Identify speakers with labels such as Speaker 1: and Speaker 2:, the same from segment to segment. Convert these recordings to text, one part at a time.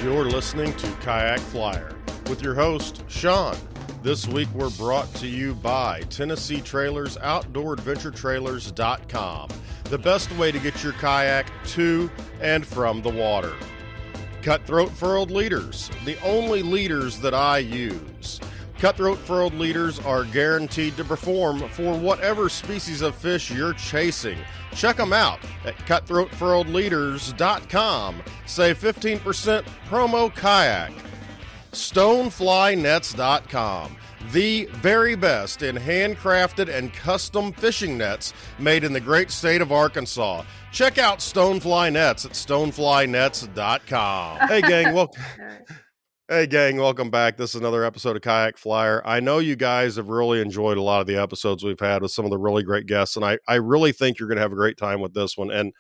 Speaker 1: You're listening to Kayak Flyer with your host, Sean. This week we're brought to you by Tennessee Trailers, OutdoorAdventureTrailers.com, the best way to get your kayak to and from the water. Cutthroat Furled Leaders, the only leaders that I use. Cutthroat Furled Leaders are guaranteed to perform for whatever species of fish you're chasing. Check them out at cutthroatfurledleaders.com. Save 15% promo kayak. Stoneflynets.com, the very best in handcrafted and custom fishing nets made in the great state of Arkansas. Check out Stonefly Nets at stoneflynets.com. Hey gang, welcome back. This is another episode of Kayak Flyer. I know you guys have really enjoyed a lot of the episodes we've had with some of the really great guests, and I really think you're going to have a great time with this one. And,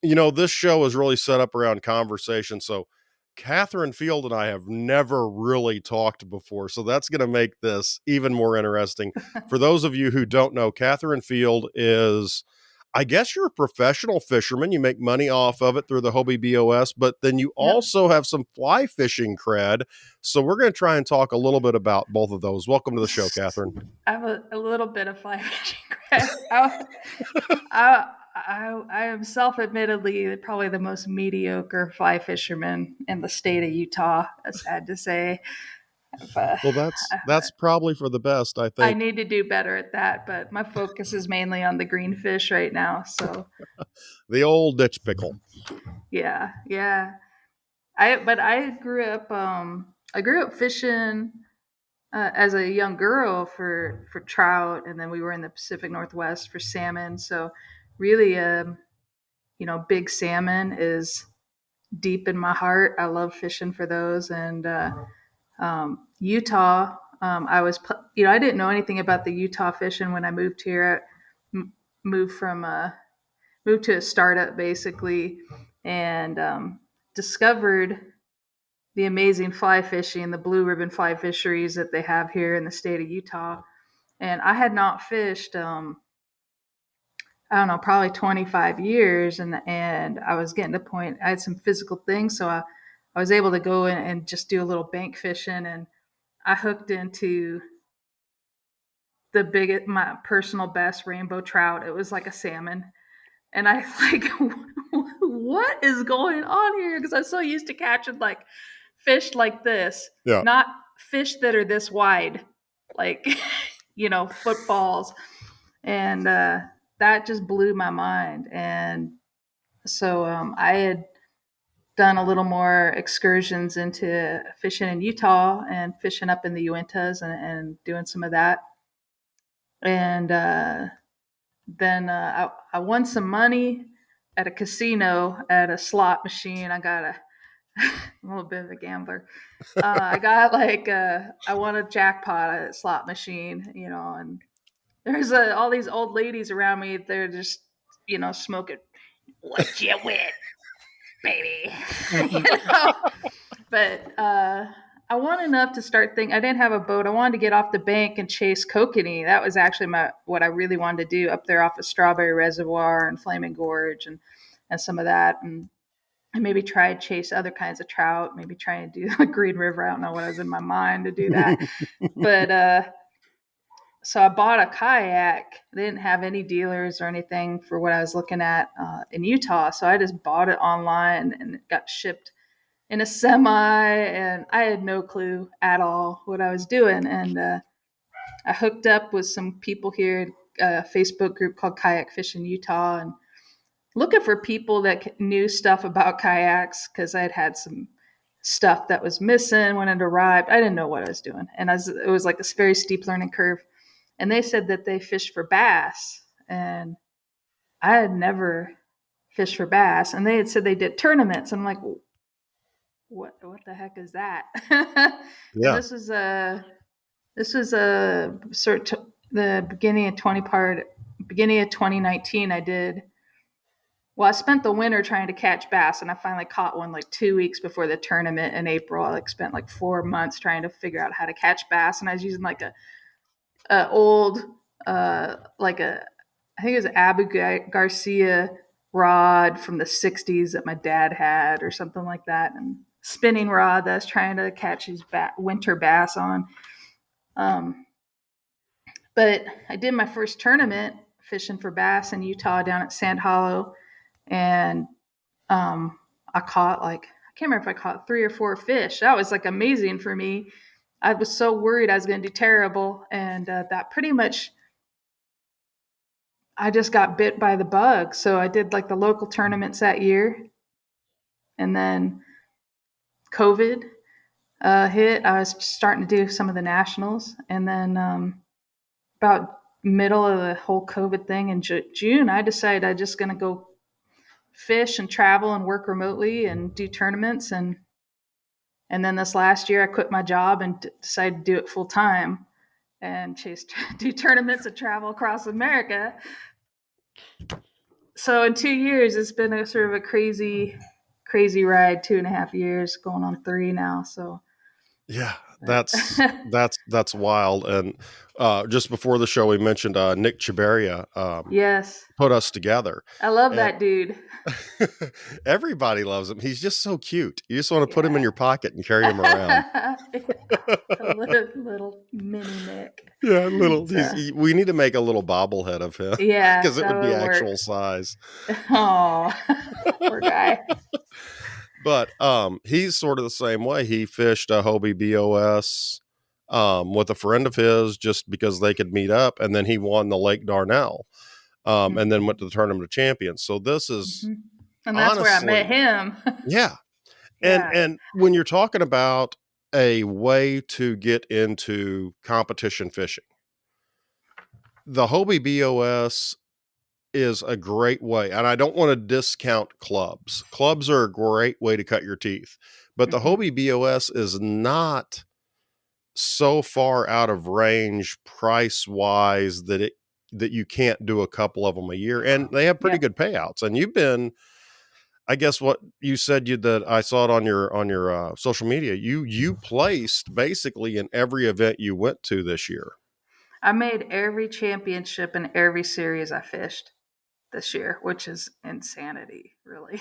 Speaker 1: you know, this show is really set up around conversation, so Catherine Field and I have never really talked before, so that's going to make this even more interesting. For those of you who don't know, Catherine Field is, I guess you're a professional fisherman. You make money off of it through the Hobie BOS, but then you also have some fly fishing cred. So we're going to try and talk a little bit about both of those. Welcome to the show, Catherine.
Speaker 2: I have a little bit of fly fishing cred. I am self-admittedly probably the most mediocre fly fisherman in the state of Utah, it's sad to say.
Speaker 1: Well, that's probably for the best, I think.
Speaker 2: I need to do better at that, but my focus is mainly on the greenfish right now. So
Speaker 1: the old ditch pickle.
Speaker 2: Yeah. I grew up fishing as a young girl for trout, and then we were in the Pacific Northwest for salmon. So really, big salmon is deep in my heart. I love fishing for those. And Utah, I didn't know anything about the Utah fishing when I moved here. Moved to a startup basically, and discovered the amazing fly fishing, the blue ribbon fly fisheries that they have here in the state of Utah. And I had not fished, probably 25 years. And I was getting to the point, I had some physical things. So I was able to go in and just do a little bank fishing. And I hooked into my personal best rainbow trout. It was like a salmon. And I like, what is going on here? Because I'm so used to catching like fish like this, not fish that are this wide, like, footballs. And that just blew my mind. And so I had done a little more excursions into fishing in Utah and fishing up in the Uintas and doing some of that. And then I won some money at a casino at a slot machine. I got a little bit of a gambler. I got I won a jackpot at a slot machine, and there's all these old ladies around me. They're just, smoking. What you win, baby? But I won enough to start thinking. I didn't have a boat. I wanted to get off the bank and chase kokanee. That was actually what I really wanted to do up there off of Strawberry Reservoir and Flaming Gorge and some of that. And maybe try to chase other kinds of trout, maybe try and do the Green River. I don't know what was in my mind to do that. But so I bought a kayak. They didn't have any dealers or anything for what I was looking at in Utah. So I just bought it online and it got shipped in a semi, and I had no clue at all what I was doing. And I hooked up with some people here, a Facebook group called Kayak Fishing Utah, and looking for people that knew stuff about kayaks, because I'd had some stuff that was missing when it arrived. I didn't know what I was doing. And it was like this very steep learning curve. And they said that they fished for bass. And I had never fished for bass. And they had said they did tournaments. I'm like, what the heck is that? Yeah. This was a sort of the beginning of 2019. I spent the winter trying to catch bass, and I finally caught one like 2 weeks before the tournament in April. I spent 4 months trying to figure out how to catch bass, and I was using I think it was Abu Garcia rod from the 60s that my dad had or something like that. And spinning rod that I was trying to catch his winter bass on. Um, but I did my first tournament fishing for bass in Utah down at Sand Hollow, and I caught like, I can't remember if I caught 3 or 4 fish. That was like amazing for me. I was so worried I was going to do terrible, and that pretty much, I just got bit by the bug. So I did like the local tournaments that year, and then COVID hit. I was starting to do some of the nationals, and then about middle of the whole COVID thing in June, I decided I just going to go fish and travel and work remotely and do tournaments. And then this last year I quit my job and decided to do it full time and do tournaments and travel across America. So in 2 years, it's been a sort of a crazy ride. 2.5 years, going on 3 now. So
Speaker 1: Yeah, that's wild. And just before the show, we mentioned Nick Chiberia
Speaker 2: yes,
Speaker 1: put us together.
Speaker 2: I love
Speaker 1: And
Speaker 2: that dude.
Speaker 1: everybody loves him. He's just so cute. You just want to put him in
Speaker 2: Yeah.
Speaker 1: your pocket and carry him around.
Speaker 2: A little mini Nick.
Speaker 1: Yeah, little.
Speaker 2: So,
Speaker 1: We need to make a little bobblehead of him
Speaker 2: yeah,
Speaker 1: because it
Speaker 2: that
Speaker 1: would be
Speaker 2: would
Speaker 1: actual
Speaker 2: work.
Speaker 1: size.
Speaker 2: Oh, poor guy.
Speaker 1: But he's sort of the same way. He fished a Hobie BOS with a friend of his just because they could meet up, and then he won the Lake Darnell, and then went to the Tournament of Champions. So this is
Speaker 2: And that's where I met
Speaker 1: honestly,
Speaker 2: him.
Speaker 1: yeah.
Speaker 2: Yeah.
Speaker 1: And when you're talking about a way to get into competition fishing, the Hobie BOS is a great way. And I don't want to discount clubs. Clubs are a great way to cut your teeth. But the Hobie BOS is not so far out of range price wise that you can't do a couple of them a year, and they have pretty
Speaker 2: Yep.
Speaker 1: good payouts. And you've been, I guess what you said, that I saw it on your social media. You placed basically in every event you went to this year.
Speaker 2: I made every championship in every series I fished this year, which is insanity, really.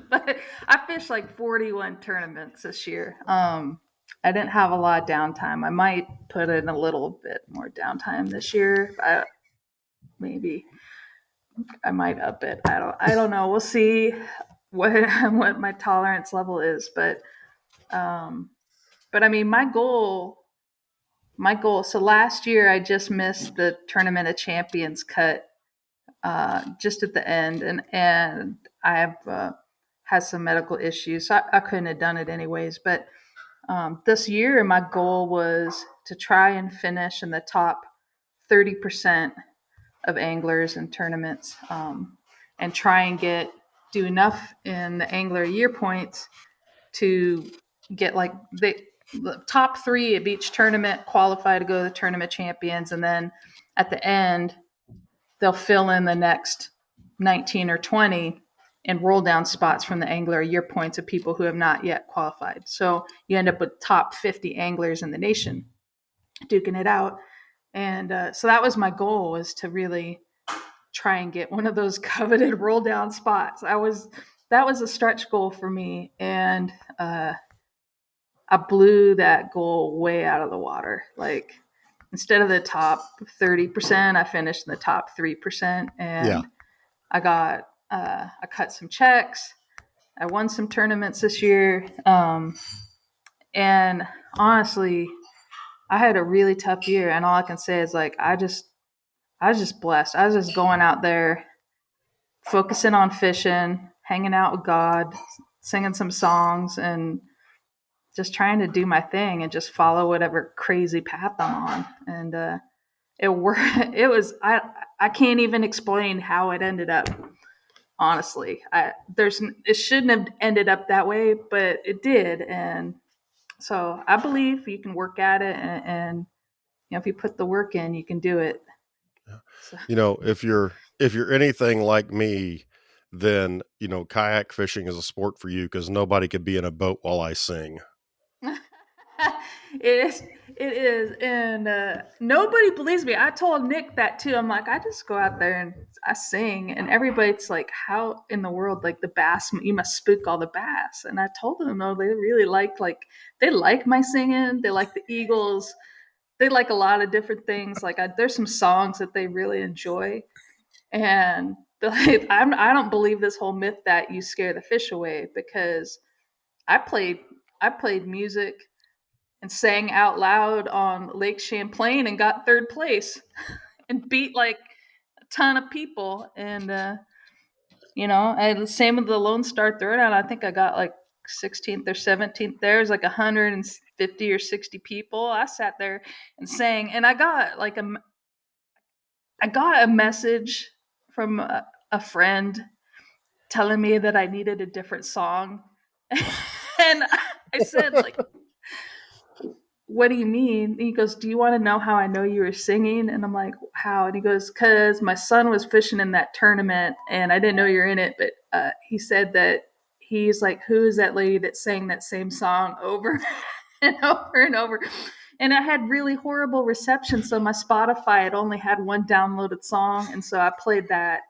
Speaker 2: But I fished like 41 tournaments this year. I didn't have a lot of downtime. I might put in a little bit more downtime this year. Maybe I might up it. I don't know. We'll see what my tolerance level is, um, but I mean, my goal. So last year I just missed the Tournament of Champions cut just at the end, and I have had some medical issues, so I couldn't have done it anyways. But this year, my goal was to try and finish in the top 30% of anglers and tournaments, and try and do enough in the angler year points to get like the top 3 of each tournament qualify to go to the Tournament Champions, and then at the end they'll fill in the next 19 or 20 and roll down spots from the angler year points of people who have not yet qualified. So you end up with top 50 anglers in the nation duking it out. And so that was my goal, was to really try and get one of those coveted roll down spots. That was a stretch goal for me. And I blew that goal way out of the water. Like, instead of the top 30%, I finished in the top 3%. And
Speaker 1: Yeah.
Speaker 2: I cut some checks. I won some tournaments this year. And honestly, I had a really tough year. And all I can say is, like, I was just blessed. I was just going out there, focusing on fishing, hanging out with God, singing some songs, and just trying to do my thing and just follow whatever crazy path I'm on. And it worked. I can't even explain how it ended up. Honestly, it shouldn't have ended up that way, but it did. And so I believe you can work at it, and if you put the work in, you can do it. So.
Speaker 1: If you're anything like me, then kayak fishing is a sport for you because nobody could be in a boat while I sing.
Speaker 2: it is. It is, and nobody believes me. I told Nick that too. I'm like, I just go out there and I sing, and everybody's like, "How in the world? Like the bass, you must spook all the bass." And I told them, no, they really like they like my singing. They like the Eagles. They like a lot of different things. Like there's some songs that they really enjoy, and like, I don't believe this whole myth that you scare the fish away because I played I played music and sang out loud on Lake Champlain and got third place and beat like a ton of people. And and same with the Lone Star Throwdown. I think I got like 16th or 17th. There's like 150 or 60 people. I sat there and sang, and I got a message from a friend telling me that I needed a different song. And I said, like, what do you mean? And he goes, do you want to know how I know you were singing? And I'm like, how? And he goes, because my son was fishing in that tournament and I didn't know you're in it. But he said that he's like, who is that lady that sang that same song over and over and over? And I had really horrible reception. So my Spotify had only had one downloaded song. And so I played that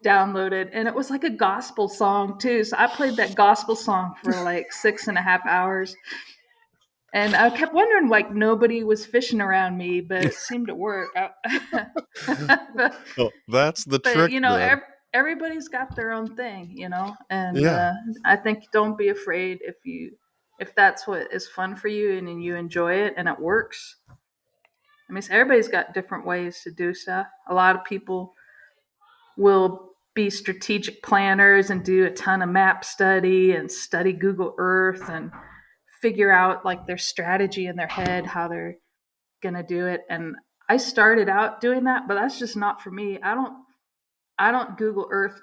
Speaker 2: downloaded, and it was like a gospel song too. So I played that gospel song for like 6.5 hours. And I kept wondering, like, nobody was fishing around me, but it seemed to work. but,
Speaker 1: Well, that's the
Speaker 2: but
Speaker 1: trick then.
Speaker 2: everybody's got their own thing, and
Speaker 1: Yeah.
Speaker 2: I think don't be afraid if that's what is fun for you and you enjoy it and it works. I mean, everybody's got different ways to do stuff. A lot of people will be strategic planners and do a ton of map study and study Google Earth and figure out like their strategy in their head, how they're going to do it. And I started out doing that, but that's just not for me. I don't Google Earth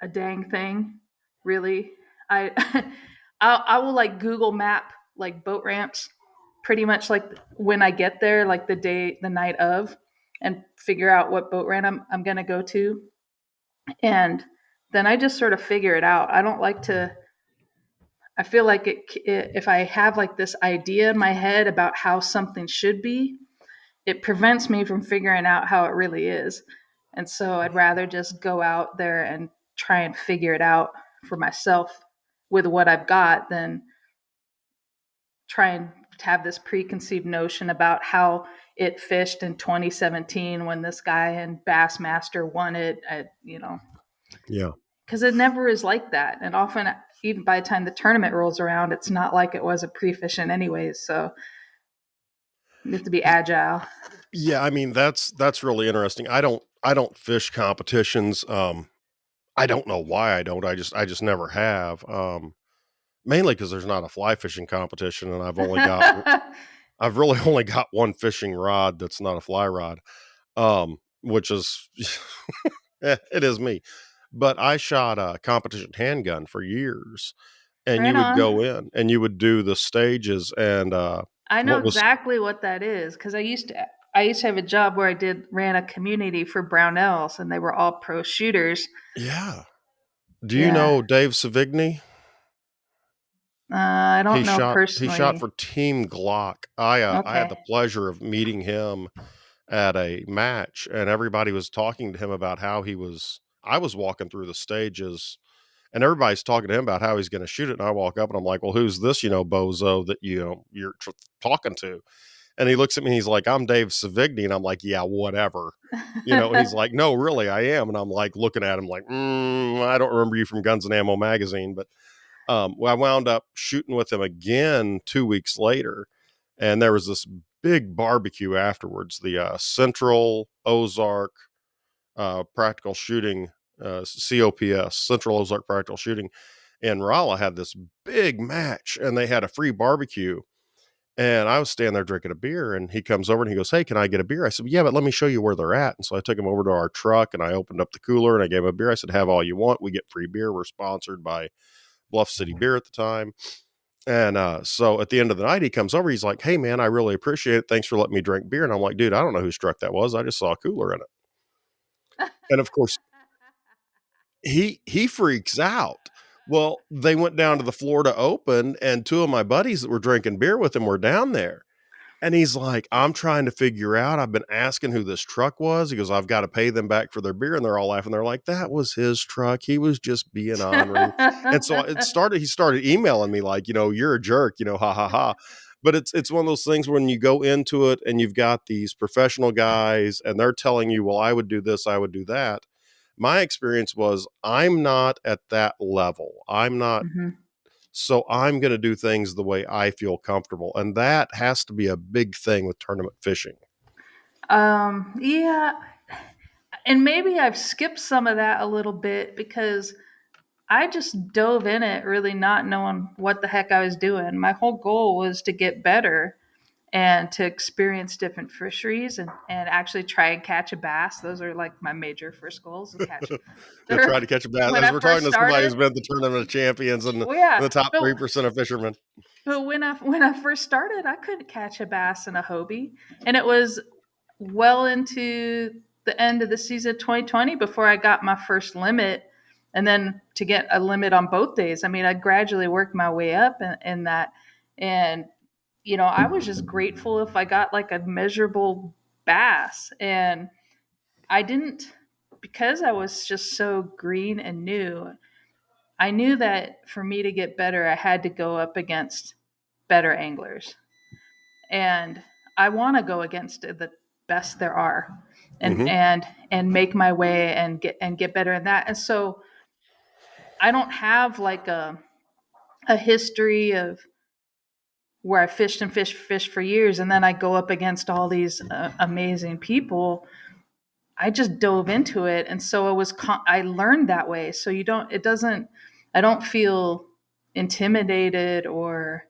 Speaker 2: a dang thing, really. I I will like Google map like boat ramps pretty much like when I get there, like the night of, and figure out what boat ramp I'm going to go to, and then I just sort of figure it out. I don't like to. I feel like if I have like this idea in my head about how something should be, it prevents me from figuring out how it really is. And so I'd rather just go out there and try and figure it out for myself with what I've got than try and have this preconceived notion about how it fished in 2017 when this guy in Bassmaster won it.
Speaker 1: Yeah.
Speaker 2: Because it never is like that. And often, even by the time the tournament rolls around, it's not like it was a pre-fishing anyways. So you have to be agile.
Speaker 1: Yeah, I mean that's really interesting. I don't fish competitions. I don't know why I don't. I just never have. Mainly because there's not a fly fishing competition, and I've really only got one fishing rod that's not a fly rod. Which is it is me. But I shot a competition handgun for years, and you
Speaker 2: Right
Speaker 1: would go
Speaker 2: on.
Speaker 1: in and you would do the stages, and
Speaker 2: I know
Speaker 1: what was
Speaker 2: exactly what that is because I used to have a job where ran a community for Brownells, and they were all pro shooters.
Speaker 1: yeah. Do you
Speaker 2: Yeah,
Speaker 1: know Dave Savigny?
Speaker 2: I don't know
Speaker 1: He shot
Speaker 2: personally.
Speaker 1: for Team Glock. I had the
Speaker 2: Okay.
Speaker 1: pleasure of meeting him at a match, and everybody was talking to him about how I was walking through the stages, and everybody's talking to him about how he's going to shoot it. And I walk up and I'm like, well, who's this, bozo that, you're talking to? And he looks at me and he's like, I'm Dave Savigny. And I'm like, yeah, whatever. And he's like, no, really, I am. And I'm like looking at him like, I don't remember you from Guns and Ammo magazine. But well, I wound up shooting with him again 2 weeks later. And there was this big barbecue afterwards, the Central Ozark Practical Shooting, COPS, Central Ozark Practical Shooting. And Rolla had this big match, and they had a free barbecue. And I was standing there drinking a beer, and he comes over and he goes, hey, can I get a beer? I said, yeah, but let me show you where they're at. And so I took him over to our truck, and I opened up the cooler, and I gave him a beer. I said, have all you want. We get free beer. We're sponsored by Bluff City Beer at the time. And so at the end of the night, he comes over. He's like, hey, man, I really appreciate it. Thanks for letting me drink beer. And I'm like, dude, I don't know whose truck that was. I just saw a cooler in it. And of course, he freaks out Well, they went down to the Florida Open, and two of my buddies that were drinking beer with him were down there. And he's like, I'm trying to figure out. I've been asking who this truck was. He goes, I've got to pay them back for their beer. And they're all laughing. They're like, that was his truck. He was just being honoring. And so he started emailing me like, you're a jerk, ha ha ha. But it's one of those things when you go into it and you've got these professional guys and they're telling you, well, I would do this, I would do that. My experience was I'm not at that level. I'm not.
Speaker 2: Mhm.
Speaker 1: So I'm going to do things the way I feel comfortable. And that has to be a big thing with tournament fishing.
Speaker 2: Yeah, and maybe I've skipped some of that a little bit because I just dove in it really not knowing what the heck I was doing. My whole goal was to get better and to experience different fisheries and actually try and catch a bass. Those are like my major first goals to catch.
Speaker 1: You'll try to catch a bass.
Speaker 2: When
Speaker 1: As
Speaker 2: I
Speaker 1: we're talking
Speaker 2: first
Speaker 1: to somebody who's
Speaker 2: started,
Speaker 1: been the tournament of champions and
Speaker 2: well, yeah,
Speaker 1: the top
Speaker 2: but
Speaker 1: 3% of fishermen.
Speaker 2: but when I first started, I couldn't catch a bass in a Hobie, and it was well into the end of the season 2020 before I got my first limit, and then to get a limit on both days. I mean, I gradually worked my way up in that, and I was just grateful if I got like a measurable bass, and I didn't because I was just so green and new. I knew that for me to get better, I had to go up against better anglers. And I want to go against the best there are and
Speaker 1: Mm-hmm.
Speaker 2: and and make my way and get better in that. And so I don't have like a history of where I fished and fished for years and then I go up against all these amazing people. I just dove into it, and so I learned that way. So I don't feel intimidated or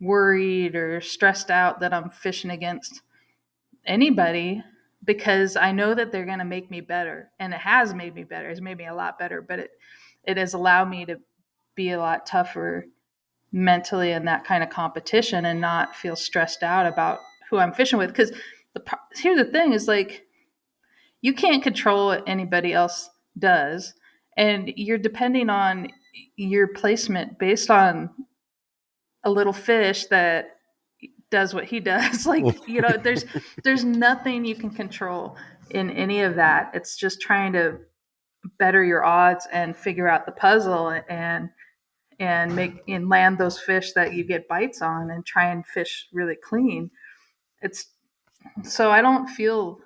Speaker 2: worried or stressed out that I'm fishing against anybody because I know that they're going to make me better, and it has made me better. It's made me a lot better, but it has allowed me to be a lot tougher mentally in that kind of competition and not feel stressed out about who I'm fishing with. Because here's the thing: is like you can't control what anybody else does, and you're depending on your placement based on a little fish that does what he does. Like, there's nothing you can control in any of that. It's just trying to better your odds and figure out the puzzle and make and land those fish that you get bites on and try and fish really clean. It's so I don't feel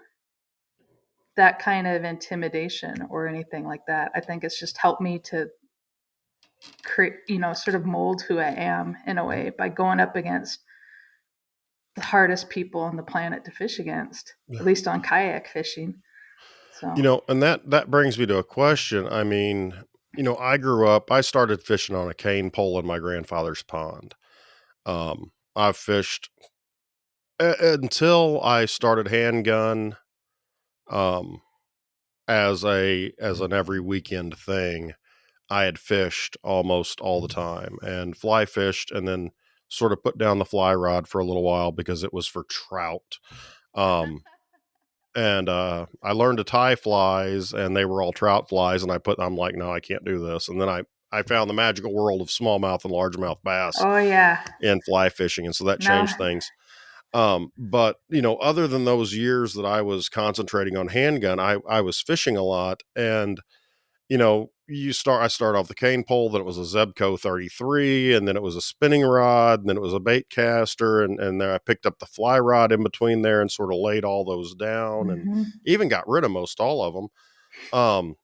Speaker 2: that kind of intimidation or anything like that. I think it's just helped me to create, sort of mold who I am in a way by going up against the hardest people on the planet to fish against, at least on kayak fishing. So,
Speaker 1: And that brings me to a question. I mean, I started fishing on a cane pole in my grandfather's pond. I've fished until I started handgun, um, as an every weekend thing. I had fished almost all the time and fly fished and then sort of put down the fly rod for a little while because it was for trout. Um, and I learned to tie flies and they were all trout flies. And I'm like, no, I can't do this. And then I found the magical world of smallmouth and largemouth bass
Speaker 2: oh yeah,
Speaker 1: in fly fishing. And so that changed
Speaker 2: now,
Speaker 1: things. But other than those years that I was concentrating on handgun, I was fishing a lot. And I start off the cane pole, then it was a Zebco 33, and then it was a spinning rod, and then it was a bait caster, and then I picked up the fly rod in between there and sort of laid all those down and
Speaker 2: mm-hmm.
Speaker 1: even got rid of most all of them. Um,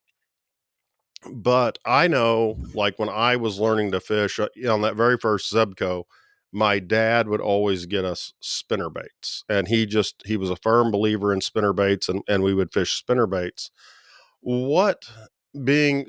Speaker 1: but I know, like when I was learning to fish on that very first Zebco, my dad would always get us spinner baits, and he was a firm believer in spinner baits, and we would fish spinner baits. What being,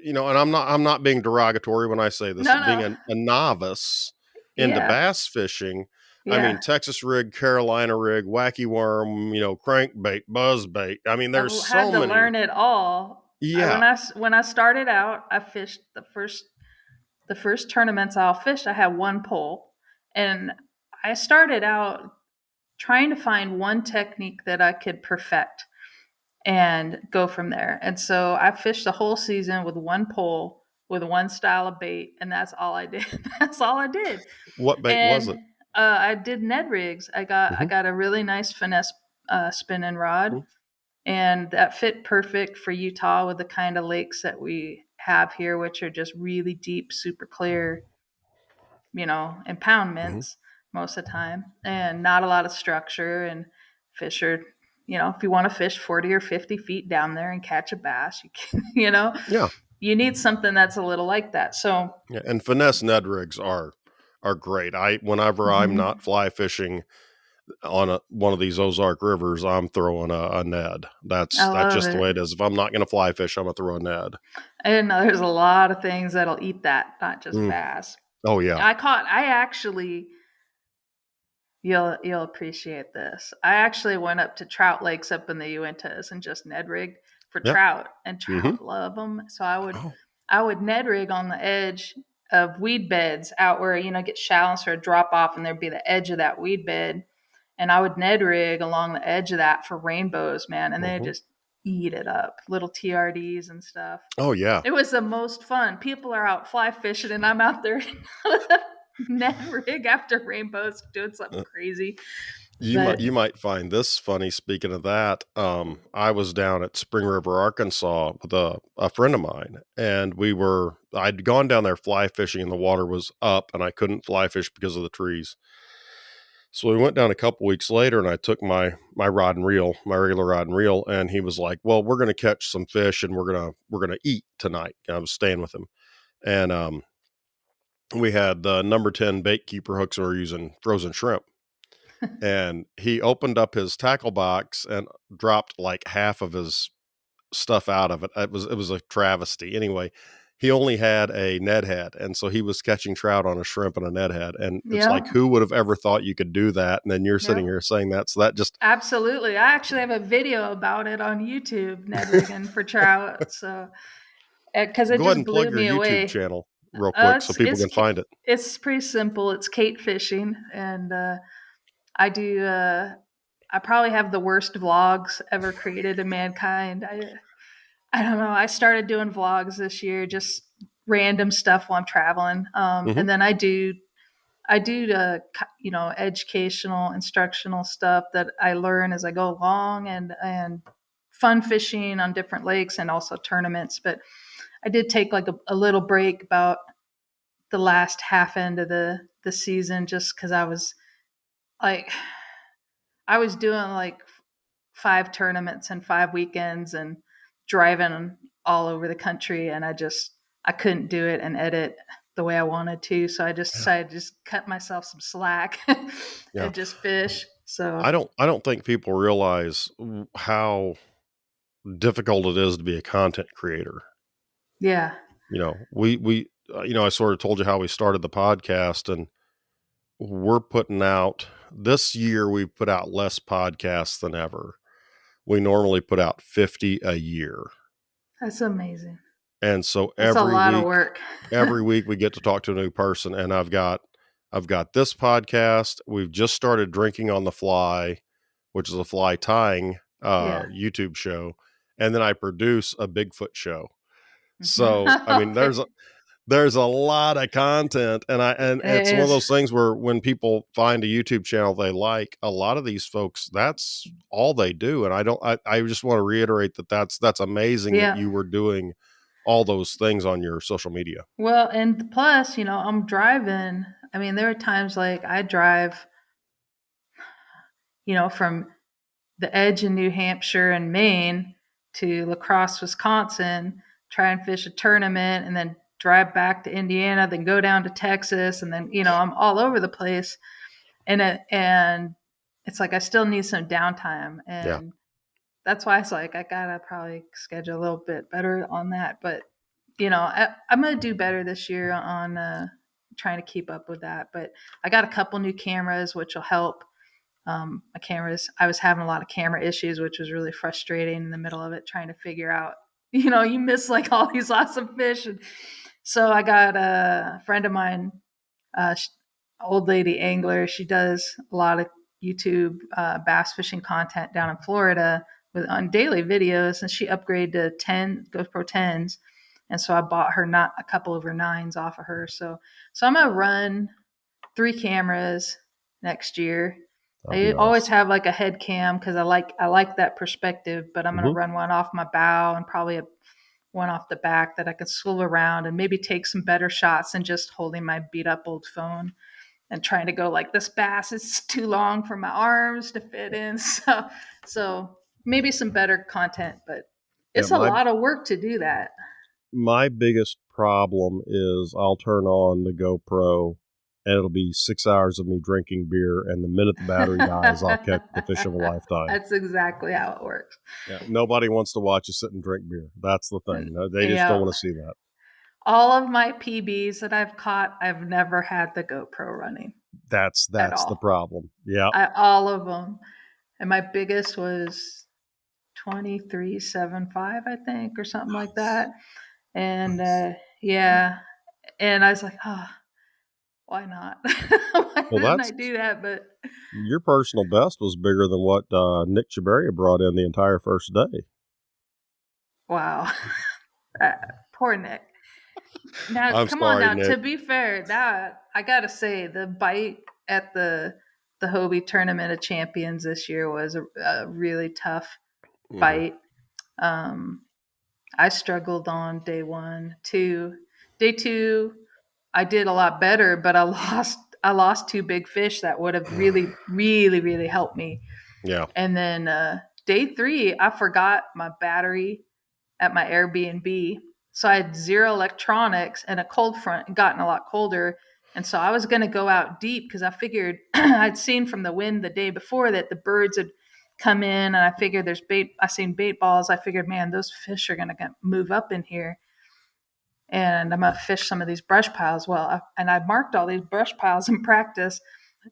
Speaker 1: and I'm not being derogatory when I say this,
Speaker 2: No,
Speaker 1: being
Speaker 2: no,
Speaker 1: a novice into
Speaker 2: yeah,
Speaker 1: bass fishing. I mean,
Speaker 2: yeah.
Speaker 1: Texas rig, Carolina rig, wacky worm, crankbait, buzz bait. I mean, there's
Speaker 2: I've had
Speaker 1: so
Speaker 2: to
Speaker 1: many.
Speaker 2: learn it all.
Speaker 1: Yeah.
Speaker 2: When I started out, I fished the first tournaments I'll fish. I had one pole, and I started out trying to find one technique that I could perfect and go from there. And so I fished the whole season with one pole with one style of bait, and that's all I did. That's all I did.
Speaker 1: What bait was
Speaker 2: And
Speaker 1: it?
Speaker 2: I did Ned rigs. I
Speaker 1: Hmm.
Speaker 2: got a really nice finesse spinning rod,
Speaker 1: Hmm.
Speaker 2: and that fit perfect for Utah with the kind of lakes that we have here, which are just really deep, super clear,
Speaker 1: Hmm.
Speaker 2: impoundments most of the time, and not a lot of structure. And fish are, if you want to fish 40 or 50 feet down there and catch a bass, you can,
Speaker 1: Yeah.
Speaker 2: you need something that's a little like that. So,
Speaker 1: Yeah. And finesse Ned rigs are great. Whenever I'm
Speaker 2: mhm.
Speaker 1: not fly fishing on one of these Ozark rivers, I'm throwing a Ned.
Speaker 2: I
Speaker 1: That's
Speaker 2: love
Speaker 1: just the
Speaker 2: it.
Speaker 1: way it is. If I'm not going to fly fish, I'm going to throw a Ned.
Speaker 2: I didn't know there's a lot of things that'll eat that, not just
Speaker 1: Mm.
Speaker 2: bass.
Speaker 1: Oh yeah.
Speaker 2: I actually, you'll appreciate this. I actually went up to trout lakes up in the Uintas and just Ned rigged for
Speaker 1: Yep.
Speaker 2: trout, and
Speaker 1: Hmm.
Speaker 2: trout love them. So I would
Speaker 1: Oh.
Speaker 2: I would Ned rig on the edge of weed beds out where get shallow, sort of drop off, and there'd be the edge of that weed bed, and I would Ned rig along the edge of that for rainbows, man, and they
Speaker 1: Hmm.
Speaker 2: just eat it up, little TRDs and stuff.
Speaker 1: Oh yeah.
Speaker 2: It was the most fun. People are out fly fishing, and I'm out there with a Ned rig after rainbows doing something crazy. But
Speaker 1: You might find this funny. Speaking of that, I was down at Spring River, Arkansas, with a friend of mine, and I'd gone down there fly fishing, and the water was up, and I couldn't fly fish because of the trees. So we went down a couple weeks later, and I took my rod and reel, my regular rod and reel, and he was like, "Well, we're going to catch some fish, and we're gonna eat tonight." I was staying with him, and we had the number 10 bait keeper hooks, and we were using frozen shrimp. And he opened up his tackle box and dropped like half of his stuff out of it. It was a travesty. Anyway, he only had a Ned head, and so he was catching trout on a shrimp and a Ned head. And it's
Speaker 2: yeah,
Speaker 1: like, who would have ever thought you could do that? And then you're
Speaker 2: yeah,
Speaker 1: sitting here saying that. So that just
Speaker 2: absolutely. I actually have a video about it on YouTube, Ned rigging for trout. So because it
Speaker 1: go ahead
Speaker 2: just
Speaker 1: and plug
Speaker 2: blew
Speaker 1: your
Speaker 2: me
Speaker 1: YouTube
Speaker 2: away.
Speaker 1: channel real quick so people can find it.
Speaker 2: It's pretty simple. It's Kate fishing, and I do. I probably have the worst vlogs ever created in mankind. I don't know. I started doing vlogs this year, just random stuff while I'm traveling,
Speaker 1: Hmm.
Speaker 2: and then I do the educational, instructional stuff that I learn as I go along, and fun fishing on different lakes and also tournaments. But I did take like a little break about the last half end of the season just because like I was doing like 5 tournaments and 5 weekends and driving all over the country, and I couldn't do it and edit the way I wanted to, so I just
Speaker 1: Yeah.
Speaker 2: decided to just cut myself some slack
Speaker 1: Yeah.
Speaker 2: and just fish. So
Speaker 1: I don't think people realize how difficult it is to be a content creator.
Speaker 2: yeah,
Speaker 1: I sort of told you how we started the podcast, and we're putting out this year, we've put out less podcasts than ever. We normally put out 50 a year.
Speaker 2: that's amazing.
Speaker 1: And so
Speaker 2: That's a lot of work.
Speaker 1: every week we get to talk to a new person. And I've got this podcast. We've just started Drinking on the Fly, which is a fly tying
Speaker 2: Yeah.
Speaker 1: YouTube show. And then I produce a Bigfoot show. So, I mean,
Speaker 2: Okay.
Speaker 1: there's a lot of content, and
Speaker 2: It
Speaker 1: it's one of
Speaker 2: is.
Speaker 1: those things where when people find a YouTube channel they like, a lot of these folks, that's all they do. And I just want to reiterate that's amazing that
Speaker 2: Yeah.
Speaker 1: you were doing all those things on your social media.
Speaker 2: Well, and plus, I'm driving. I mean, there are times like I drive, from the edge in New Hampshire and Maine to La Crosse, Wisconsin, try and fish a tournament, and then drive back to Indiana, then go down to Texas, and then I'm all over the place, and it's like I still need some downtime,
Speaker 1: Yeah.
Speaker 2: and that's why it's like I gotta probably schedule a little bit better on that, but I'm gonna do better this year on trying to keep up with that, but I got a couple new cameras which will help. My cameras, I was having a lot of camera issues, which was really frustrating in the middle of it, trying to figure out, you miss like all these awesome fish. And so I got a friend of mine, uh, old lady angler. She does a lot of YouTube bass fishing content down in Florida on daily videos, and she upgraded to 10 GoPro 10s, And so I bought her not a couple of her 9s off of her. So I'm gonna run 3 cameras next year.
Speaker 1: That'd be
Speaker 2: I always
Speaker 1: nice.
Speaker 2: have like a head cam because I like that perspective. But I'm gonna
Speaker 1: Hmm.
Speaker 2: run one off my bow and probably one off the back that I can swivel around and maybe take some better shots than just holding my beat up old phone and trying to go like this bass is too long for my arms to fit in. So maybe some better content, but
Speaker 1: Yeah,
Speaker 2: it's a lot of work to do that.
Speaker 1: my biggest problem is I'll turn on the GoPro and it'll be 6 hours of me drinking beer, and the minute the battery dies, I'll catch the fish of a lifetime.
Speaker 2: That's exactly how it works.
Speaker 1: Yeah, nobody wants to watch you sit and drink beer. That's the thing. They just don't
Speaker 2: Yeah.
Speaker 1: want to see that.
Speaker 2: All of my PBs that I've caught, I've never had the GoPro running
Speaker 1: That's
Speaker 2: at
Speaker 1: the
Speaker 2: all.
Speaker 1: problem. Yeah.
Speaker 2: All of them. And my biggest was 23.75, I think, or something like that. And yeah, and I was like, oh, why not? Why
Speaker 1: Well,
Speaker 2: didn't I
Speaker 1: that's
Speaker 2: do that? But
Speaker 1: your personal best was bigger than what Nick Chiberia brought in the entire first day.
Speaker 2: wow, uh, poor Nick. Now,
Speaker 1: I'm
Speaker 2: come on.
Speaker 1: sorry,
Speaker 2: Now,
Speaker 1: Nick.
Speaker 2: to be fair, that I gotta say, the bite at the Hobie Tournament of Champions this year was a really tough
Speaker 1: Hmm.
Speaker 2: bite. Um, I struggled on day 1, 2. Day 2, I did a lot better, but I lost 2 big fish that would have really, really, really helped me.
Speaker 1: Yeah.
Speaker 2: And then day 3, I forgot my battery at my Airbnb. So I had 0 electronics and a cold front had gotten a lot colder. And so I was going to go out deep because I figured I'd seen from the wind the day before that the birds had come in, and I figured there's bait. I seen bait balls. I figured, man, those fish are going to move up in here, and I'm going to fish some of these brush piles. And I marked all these brush piles in practice,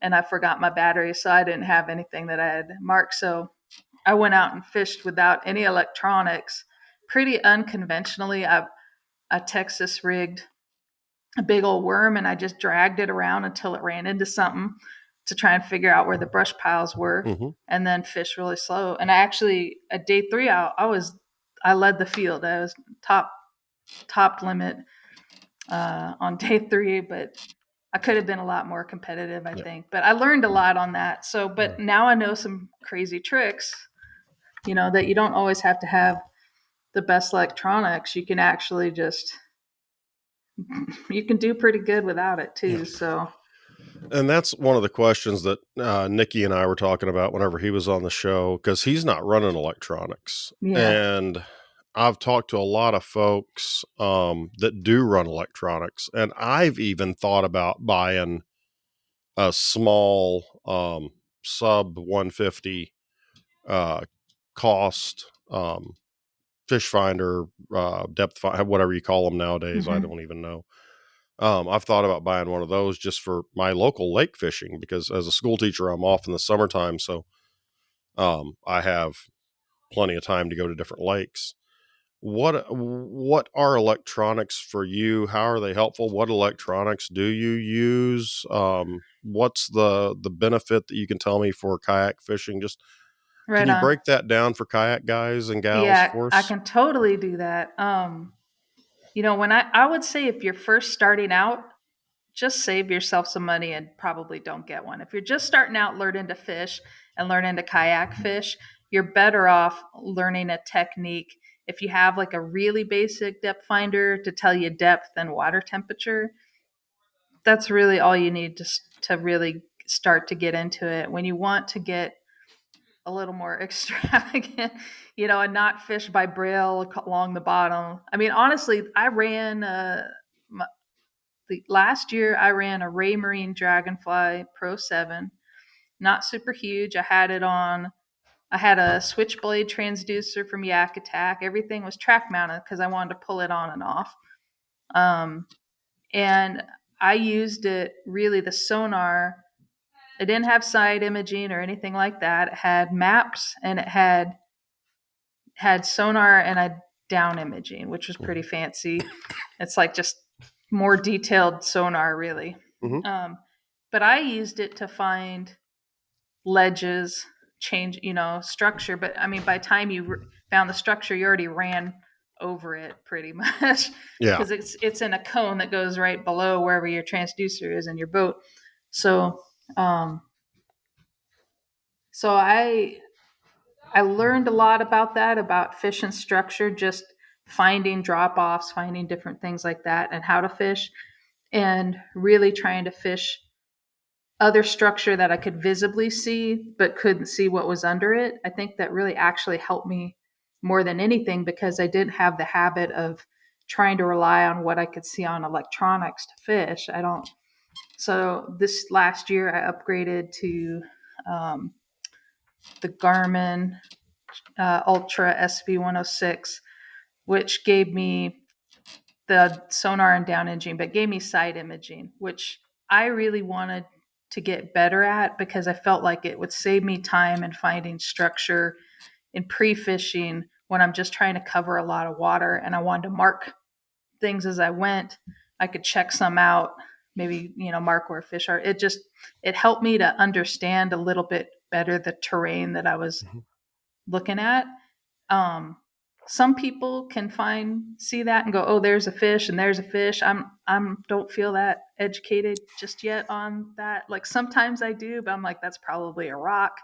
Speaker 2: and I forgot my battery. So I didn't have anything that I had marked. So I went out and fished without any electronics, pretty unconventionally. I Texas rigged a big old worm and I just dragged it around until it ran into something to try and figure out where the brush piles were,
Speaker 1: Hmm.
Speaker 2: and then fish really slow. And I actually at day 3 I led the field. I was top limit on day 3, but I could have been a lot more competitive, I
Speaker 1: Yeah.
Speaker 2: think. But I learned a lot on that. So, but now I know some crazy tricks, that you don't always have to have the best electronics. You can actually just you can do pretty good without it
Speaker 1: Yeah.
Speaker 2: too. So
Speaker 1: And that's one of the questions that Nikki and I were talking about whenever he was on the show, because he's not running electronics.
Speaker 2: yeah.
Speaker 1: And I've talked to a lot of folks that do run electronics. And I've even thought about buying a small sub 150 uh, cost fish finder, depth finder, whatever you call them nowadays. I
Speaker 2: Mm-hmm.
Speaker 1: don't even know. I've thought about buying one of those just for my local lake fishing, because as a school teacher, I'm off in the summertime. So I have plenty of time to go to different lakes. What are electronics for you? How are they helpful? What electronics do you use? What's the benefit that you can tell me for kayak fishing? Just can
Speaker 2: Right
Speaker 1: you
Speaker 2: on.
Speaker 1: break that down for kayak guys and gals
Speaker 2: Yeah,
Speaker 1: for
Speaker 2: I
Speaker 1: us?
Speaker 2: can totally do that. When I would say if you're first starting out, just save yourself some money and probably don't get one. If you're just starting out learning to fish and learning to kayak fish, you're better off learning a technique. If you have like a really basic depth finder to tell you depth and water temperature, that's really all you need to really start to get into it. When you want to get a little more extravagant, and not fish by braille along the bottom. I mean, honestly, I ran last year. I ran a Raymarine Dragonfly Pro 7, not super huge. I had it on. I had a switchblade transducer from Yak Attack. Everything was track mounted because I wanted to pull it on and off. Um, and I used it really the sonar. It didn't have side imaging or anything like that. It had maps and it had sonar and a down imaging, which was pretty fancy. It's like just more detailed sonar, really.
Speaker 1: Mm-hmm.
Speaker 2: Um, but I used it to find ledges, change, structure. But I mean, by the time you found the structure, you already ran over it pretty much
Speaker 1: Yeah.
Speaker 2: because it's in a cone that goes right below wherever your transducer is in your boat. So um, so I learned a lot about that, about fish and structure, just finding drop offs, finding different things like that, and how to fish, and really trying to fish other structure that I could visibly see but couldn't see what was under it. I think that really actually helped me more than anything because I didn't have the habit of trying to rely on what I could see on electronics to fish. I don't. So this last year, I upgraded to um, the Garmin Ultra SV106, which gave me the sonar and down imaging, but gave me side imaging, which I really wanted to get better at because I felt like it would save me time in finding structure in pre-fishing when I'm just trying to cover a lot of water and I wanted to mark things as I went. I could check some out, maybe, mark where fish are. It helped me to understand a little bit better the terrain that I was
Speaker 1: Mhm.
Speaker 2: looking at. um some people can see that and go, oh, there's a fish and there's a fish. I'm don't feel that educated just yet on that. Like sometimes I do, but I'm like, that's probably a rock,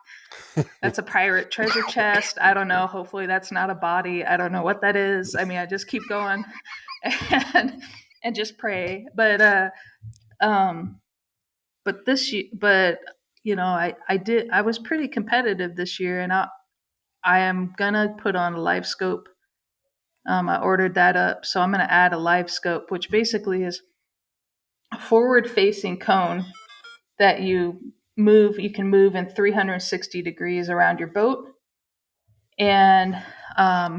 Speaker 2: that's a pirate treasure chest, I don't know, hopefully that's not a body, I don't know what that is. I mean, I just keep going and just pray. Um but this year, but I was pretty competitive this year, and I am gonna put on a live scope. I ordered that up, so I'm going to add a live scope, which basically is a forward-facing cone that you move. You can move in 360 degrees around your boat, and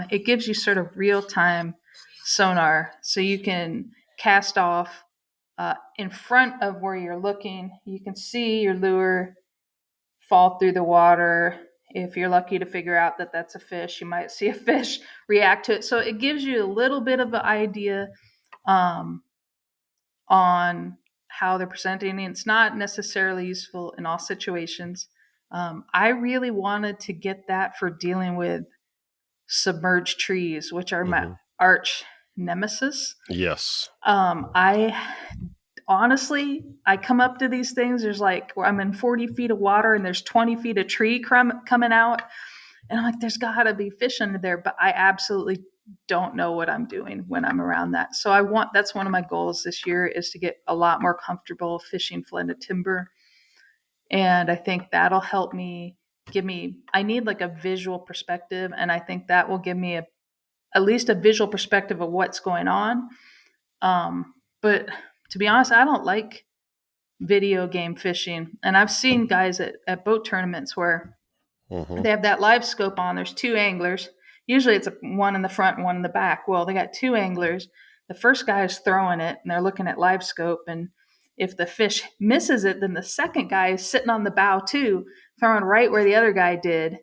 Speaker 2: it gives you sort of real-time sonar, so you can cast off in front of where you're looking. You can see your lure fall through the water. If you're lucky to figure out that that's a fish, you might see a fish react to it. So it gives you a little bit of an idea um, on how they're presenting. It's not necessarily useful in all situations. I really wanted to get that for dealing with submerged trees, which are my
Speaker 1: Mhm.
Speaker 2: arch nemesis.
Speaker 1: Yes.
Speaker 2: I honestly, I come up to these things. There's like, I'm in 40 feet of water and there's 20 feet of tree coming out. And I'm like, there's got to be fish under there. But I absolutely don't know what I'm doing when I'm around that. So that's one of my goals this year, is to get a lot more comfortable fishing flinted timber. And I think that'll help me I need like a visual perspective. And I think that will give me at least a visual perspective of what's going on. But to be honest, I don't like video game fishing. And I've seen guys at boat tournaments where
Speaker 1: Mhm.
Speaker 2: they have that live scope on. There's two anglers. Usually it's one in the front and one in the back. Well, they got two anglers. The first guy is throwing it and they're looking at live scope. And if the fish misses it, then the second guy is sitting on the bow too, throwing right where the other guy did,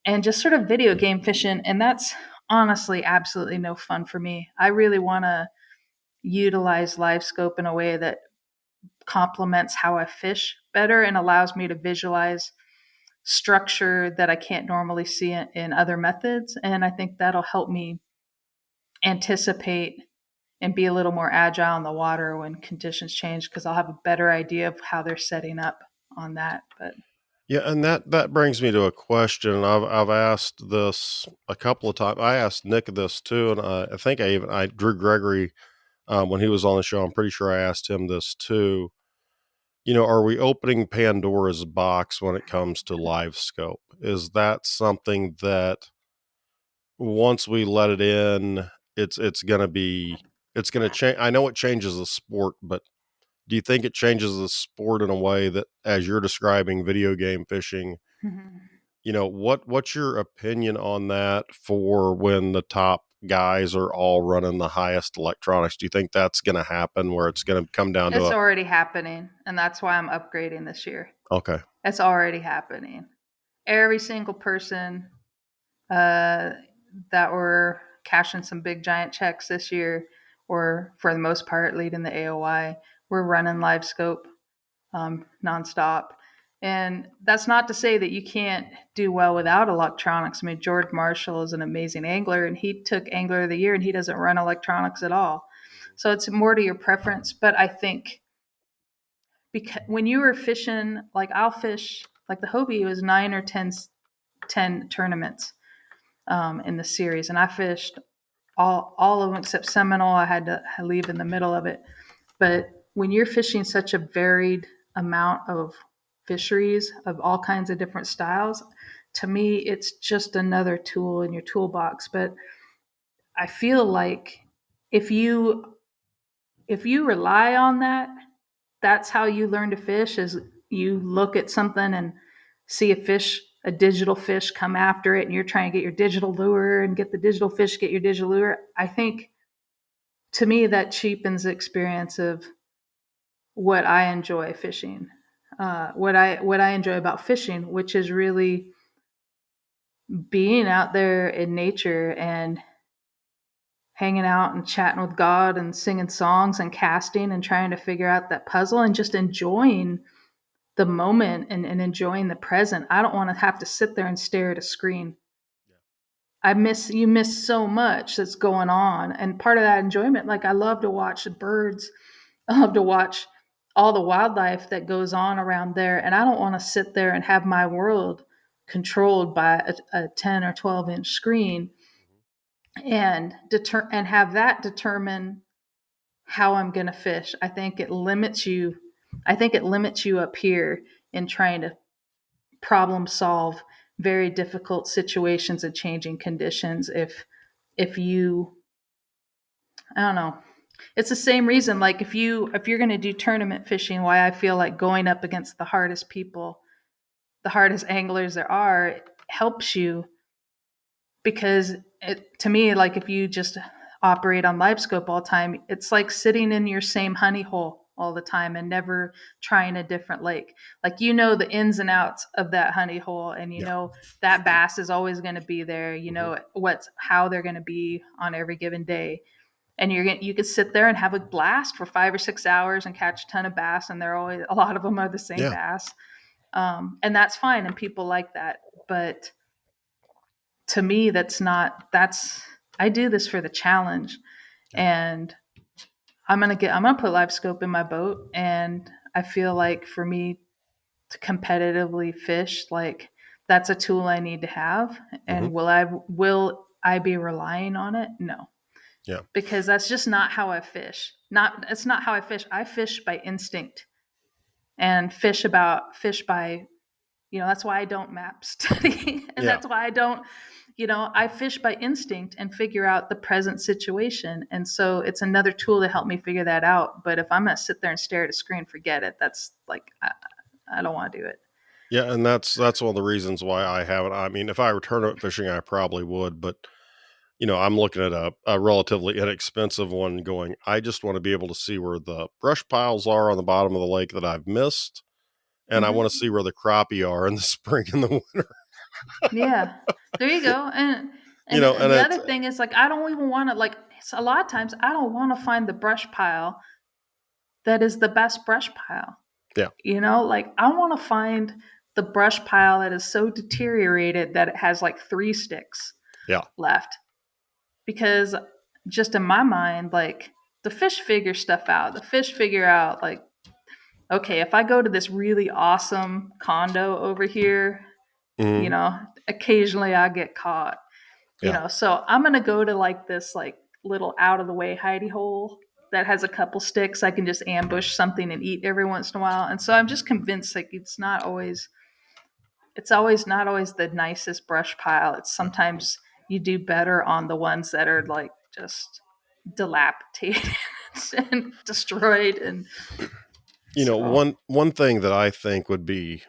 Speaker 2: and just sort of video game fishing. And that's honestly absolutely no fun for me. I really want to utilize live scope in a way that complements how I fish better and allows me to visualize structure that I can't normally see in other methods. And I think that'll help me anticipate and be a little more agile in the water when conditions change, because I'll have a better idea of how they're setting up on that. But
Speaker 1: Yeah, and that brings me to a question. I've asked this a couple of times. I asked Nick this too, and I think I Drew Gregory, when he was on the show. I'm pretty sure I asked him this too. Are we opening Pandora's box when it comes to live scope? Is that something that once we let it in, it's gonna change? I know it changes the sport, but do you think it changes the sport in a way that, as you're describing video game fishing, what's your opinion on that for when the top guys are all running the highest electronics? Do you think that's going to happen where it's going to come down to
Speaker 2: it's
Speaker 1: a
Speaker 2: already happening. And that's why I'm upgrading this year.
Speaker 1: okay,
Speaker 2: It's already happening. Every single person uh, that were cashing some big giant checks this year, or for the most part leading the AOI, we're running live scope nonstop. And that's not to say that you can't do well without electronics. I mean, George Marshall is an amazing angler, and he took Angler of the Year, and he doesn't run electronics at all. So it's more to your preference. But I think because when you were fishing, like I'll fish, like the Hobie was 9 or 10 tournaments in the series, and I fished all of them except Seminole. I had to leave in the middle of it. But when you're fishing such a varied amount of fisheries of all kinds of different styles, to me, it's just another tool in your toolbox. But I feel like if you if you rely on that, that's how you learn to fish. Is you look at something and see a digital fish come after it, and you're trying to get your digital lure and get the digital fish, get your digital lure. I think to me that cheapens the experience of what I enjoy fishing. What I enjoy about fishing, which is really being out there in nature and hanging out and chatting with God and singing songs and casting and trying to figure out that puzzle and just enjoying the moment and enjoying the present. I don't want to have to sit there and stare at a screen. You miss so much that's going on. And part of that enjoyment, like I love to watch the birds. I love to watch all the wildlife that goes on around there. And I don't want to sit there and have my world controlled by a 10 or 12-inch screen and have that determine how I'm going to fish. I think it limits you up here in trying to problem solve very difficult situations and changing conditions. If you, I don't know, it's the same reason, like if you're going to do tournament fishing, why I feel like going up against the hardest people, the hardest anglers there are, helps you. Because to me, like if you just operate on live scope all the time, it's like sitting in your same honey hole all the time and never trying a different lake. Like you know the ins and outs of that honey hole, and you
Speaker 1: Yeah.
Speaker 2: know that bass is always going to be there. You
Speaker 1: Mm-hmm.
Speaker 2: know how they're going to be on every given day, and you could sit there and have a blast for 5 or 6 hours and catch a ton of bass, and they're always, a lot of them are the same
Speaker 1: Yeah.
Speaker 2: bass, and that's fine, and people like that. But to me, that's I do this for the challenge,
Speaker 1: Yeah.
Speaker 2: and I'm gonna put live scope in my boat, and I feel like for me to competitively fish, like that's a tool I need to have.
Speaker 1: Mm-hmm.
Speaker 2: And will I be relying on it? No,
Speaker 1: Yeah.
Speaker 2: because that's just not how I fish. Not It's not how I fish. I fish by instinct and fish by, that's why I don't map study. And
Speaker 1: Yeah.
Speaker 2: that's why I don't, I fish by instinct and figure out the present situation. And so it's another tool to help me figure that out. But if I'm going to sit there and stare at a screen, forget it. That's like, I don't want to do it.
Speaker 1: Yeah, and that's one of the reasons why I haven't. I mean, if I were tournament fishing, I probably would, but I'm looking at a relatively inexpensive one going, I just want to be able to see where the brush piles are on the bottom of the lake that I've missed, and I want to
Speaker 2: Hmm.
Speaker 1: see where the crappie are in the spring and the winter.
Speaker 2: Yeah. There you go. And,
Speaker 1: And
Speaker 2: the
Speaker 1: it's
Speaker 2: other thing is, like, I don't even want to, like, a lot of times I don't want to find the brush pile that is the best brush pile.
Speaker 1: yeah,
Speaker 2: Like I want to find the brush pile that is so deteriorated that it has like 3 sticks
Speaker 1: yeah,
Speaker 2: left. Because just in my mind, like the fish figure stuff out. The fish figure out, like, okay, if I go to this really awesome condo over here, you
Speaker 1: hmm
Speaker 2: know, occasionally I get caught.
Speaker 1: yeah,
Speaker 2: So I'm gonna go to like this like little out of the way hidey hole that has a couple sticks. I can just ambush something and eat every once in a while. And so I'm just convinced, like, it's always not always the nicest brush pile. It's
Speaker 1: yeah.
Speaker 2: sometimes you do better on the ones that are like just dilapidated and destroyed. And so
Speaker 1: One thing that I think would be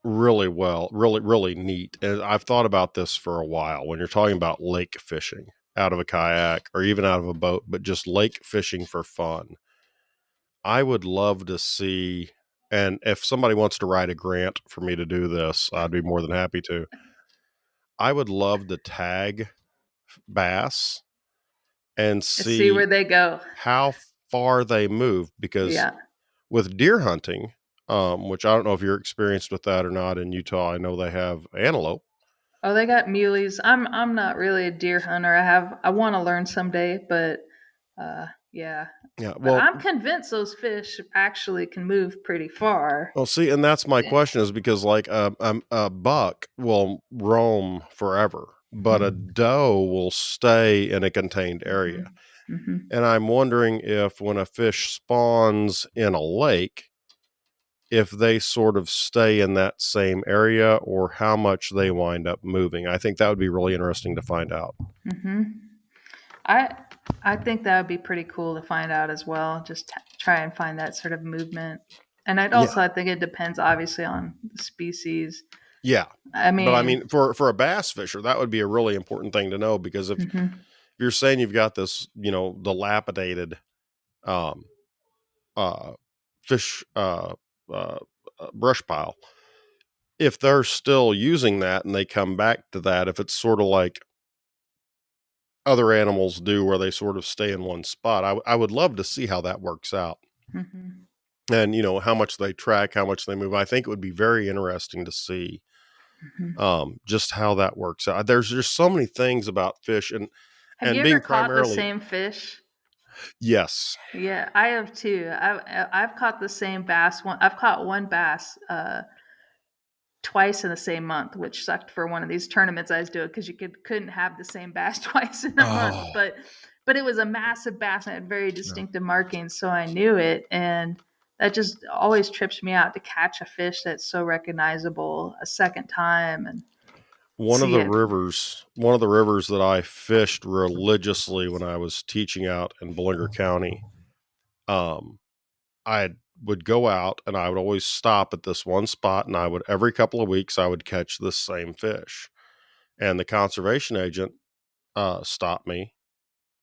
Speaker 1: really neat, and I've thought about this for a while. When you're talking about lake fishing out of a kayak or even out of a boat, but just lake fishing for fun, I would love to see. And if somebody wants to write a grant for me to do this, I'd be more than happy to. I would love to tag bass and
Speaker 2: see where
Speaker 1: see
Speaker 2: they go.
Speaker 1: how far they move, because
Speaker 2: Yeah.
Speaker 1: with deer hunting, which I don't know if you're experienced with that or not. In Utah, I know they have antelope.
Speaker 2: Oh, they got muleys. I'm not really a deer hunter. I want to learn someday, but yeah.
Speaker 1: Yeah,
Speaker 2: But
Speaker 1: well,
Speaker 2: I'm convinced those fish actually can move pretty far.
Speaker 1: well, see, and that's my
Speaker 2: Yeah.
Speaker 1: question is because like a buck will roam forever, but a
Speaker 2: Mhm.
Speaker 1: doe will stay in a contained area.
Speaker 2: Mhm. Mhm.
Speaker 1: And I'm wondering if when a fish spawns in a lake, if they sort of stay in that same area or how much they wind up moving. I think that would be really interesting to find out.
Speaker 2: Mhm. I I think that would be pretty cool to find out as well. Just try and find that sort of movement. And
Speaker 1: Yeah.
Speaker 2: I think it depends obviously on the species.
Speaker 1: Yeah.
Speaker 2: I
Speaker 1: But I
Speaker 2: mean,
Speaker 1: mean, for a bass fisher, that would be a really important thing to know because if
Speaker 2: mhm.
Speaker 1: you're saying you've got this, dilapidated um, uh, fish uh, brush pile, if they're still using that and they come back to that, if it's sort of like other animals do where they sort of stay in one spot, I would love to see how that works out.
Speaker 2: Mhm.
Speaker 1: And, how much they track, how much they move. I think it would be very interesting to see
Speaker 2: Mhm.
Speaker 1: just how that works out. There's just so many things about fish
Speaker 2: Have you
Speaker 1: and
Speaker 2: ever
Speaker 1: being
Speaker 2: caught the
Speaker 1: primarily,
Speaker 2: same fish?
Speaker 1: yes.
Speaker 2: Yeah, I have too. I've caught the same bass one. I've caught one bass twice in the same month, which sucked for one of these tournaments I was doing because you couldn't have the same bass twice in a month.
Speaker 1: Oh,
Speaker 2: But it was a massive bass and it had very
Speaker 1: no.
Speaker 2: distinctive markings, so I knew it. And that just always trips me out to catch a fish that's so recognizable a second time and see it.
Speaker 1: One of the rivers that I fished religiously when I was teaching out in Bolinger County, um, I would go out and I would always stop at this one spot and I would every couple of weeks I would catch this same fish. And the conservation agent stopped me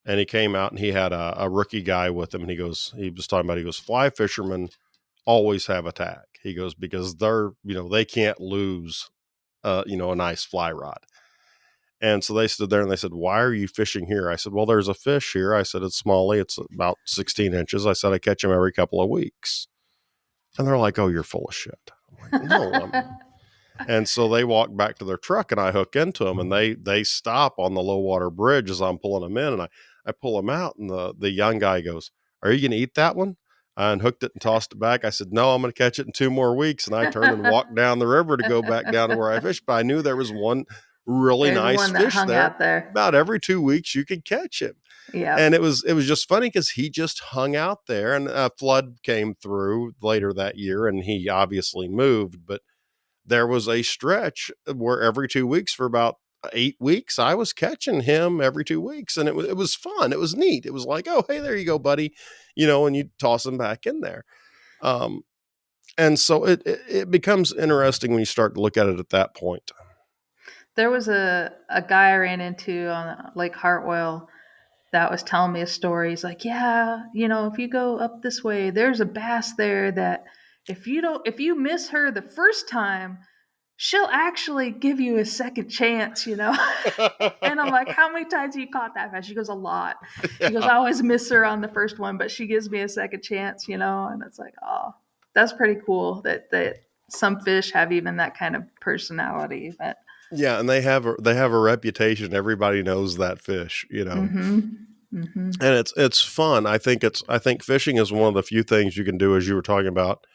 Speaker 1: and he came out and he had a rookie guy with him and he was talking about, he goes, fly fishermen always have a tag. He goes, because they can't lose, a nice fly rod. And so they stood there and they said, why are you fishing here? I said, well, there's a fish here. I said, it's smallie. It's about 16 inches. I said, I catch him every couple of weeks. And they're like, oh, you're full of shit. I'm like, no, and so they walk back to their truck and I hook into them and they stop on the low water bridge as I'm pulling them in and I pull them out and the young guy goes, are you going to eat that one? I unhooked it and tossed it back. I said, no, I'm going to catch it in 2 more weeks. And I turned and walked down the river to go back down to where I fished. But I knew there was one really
Speaker 2: There's
Speaker 1: nice
Speaker 2: one that
Speaker 1: fish
Speaker 2: hung
Speaker 1: there.
Speaker 2: out there.
Speaker 1: About every 2 weeks you could catch him.
Speaker 2: Yeah.
Speaker 1: And it was just funny because he just hung out there and a flood came through later that year and he obviously moved, but there was a stretch where every 2 weeks for about 8 weeks, I was catching him every 2 weeks. And it was fun. It was neat. It was like, oh, hey, there you go, buddy. And you toss him back in there. Um, and so it becomes interesting when you start to look at it at that point.
Speaker 2: There was a guy I ran into on Lake Hartwell that was telling me a story. He's like, yeah, if you go up this way, there's a bass there that if you miss her the first time, she'll actually give you a second chance. And I'm like, how many times have you caught that bass? She goes, a lot. She goes,
Speaker 1: Yeah.
Speaker 2: I always miss her on the first one, but she gives me a second chance. And it's like, oh, that's pretty cool that some fish have even that kind of personality. But
Speaker 1: Yeah, and they have a reputation. Everybody knows that fish.
Speaker 2: mm-hmm. Mm-hmm.
Speaker 1: And it's fun. I think fishing is one of the few things you can do, as you were talking about,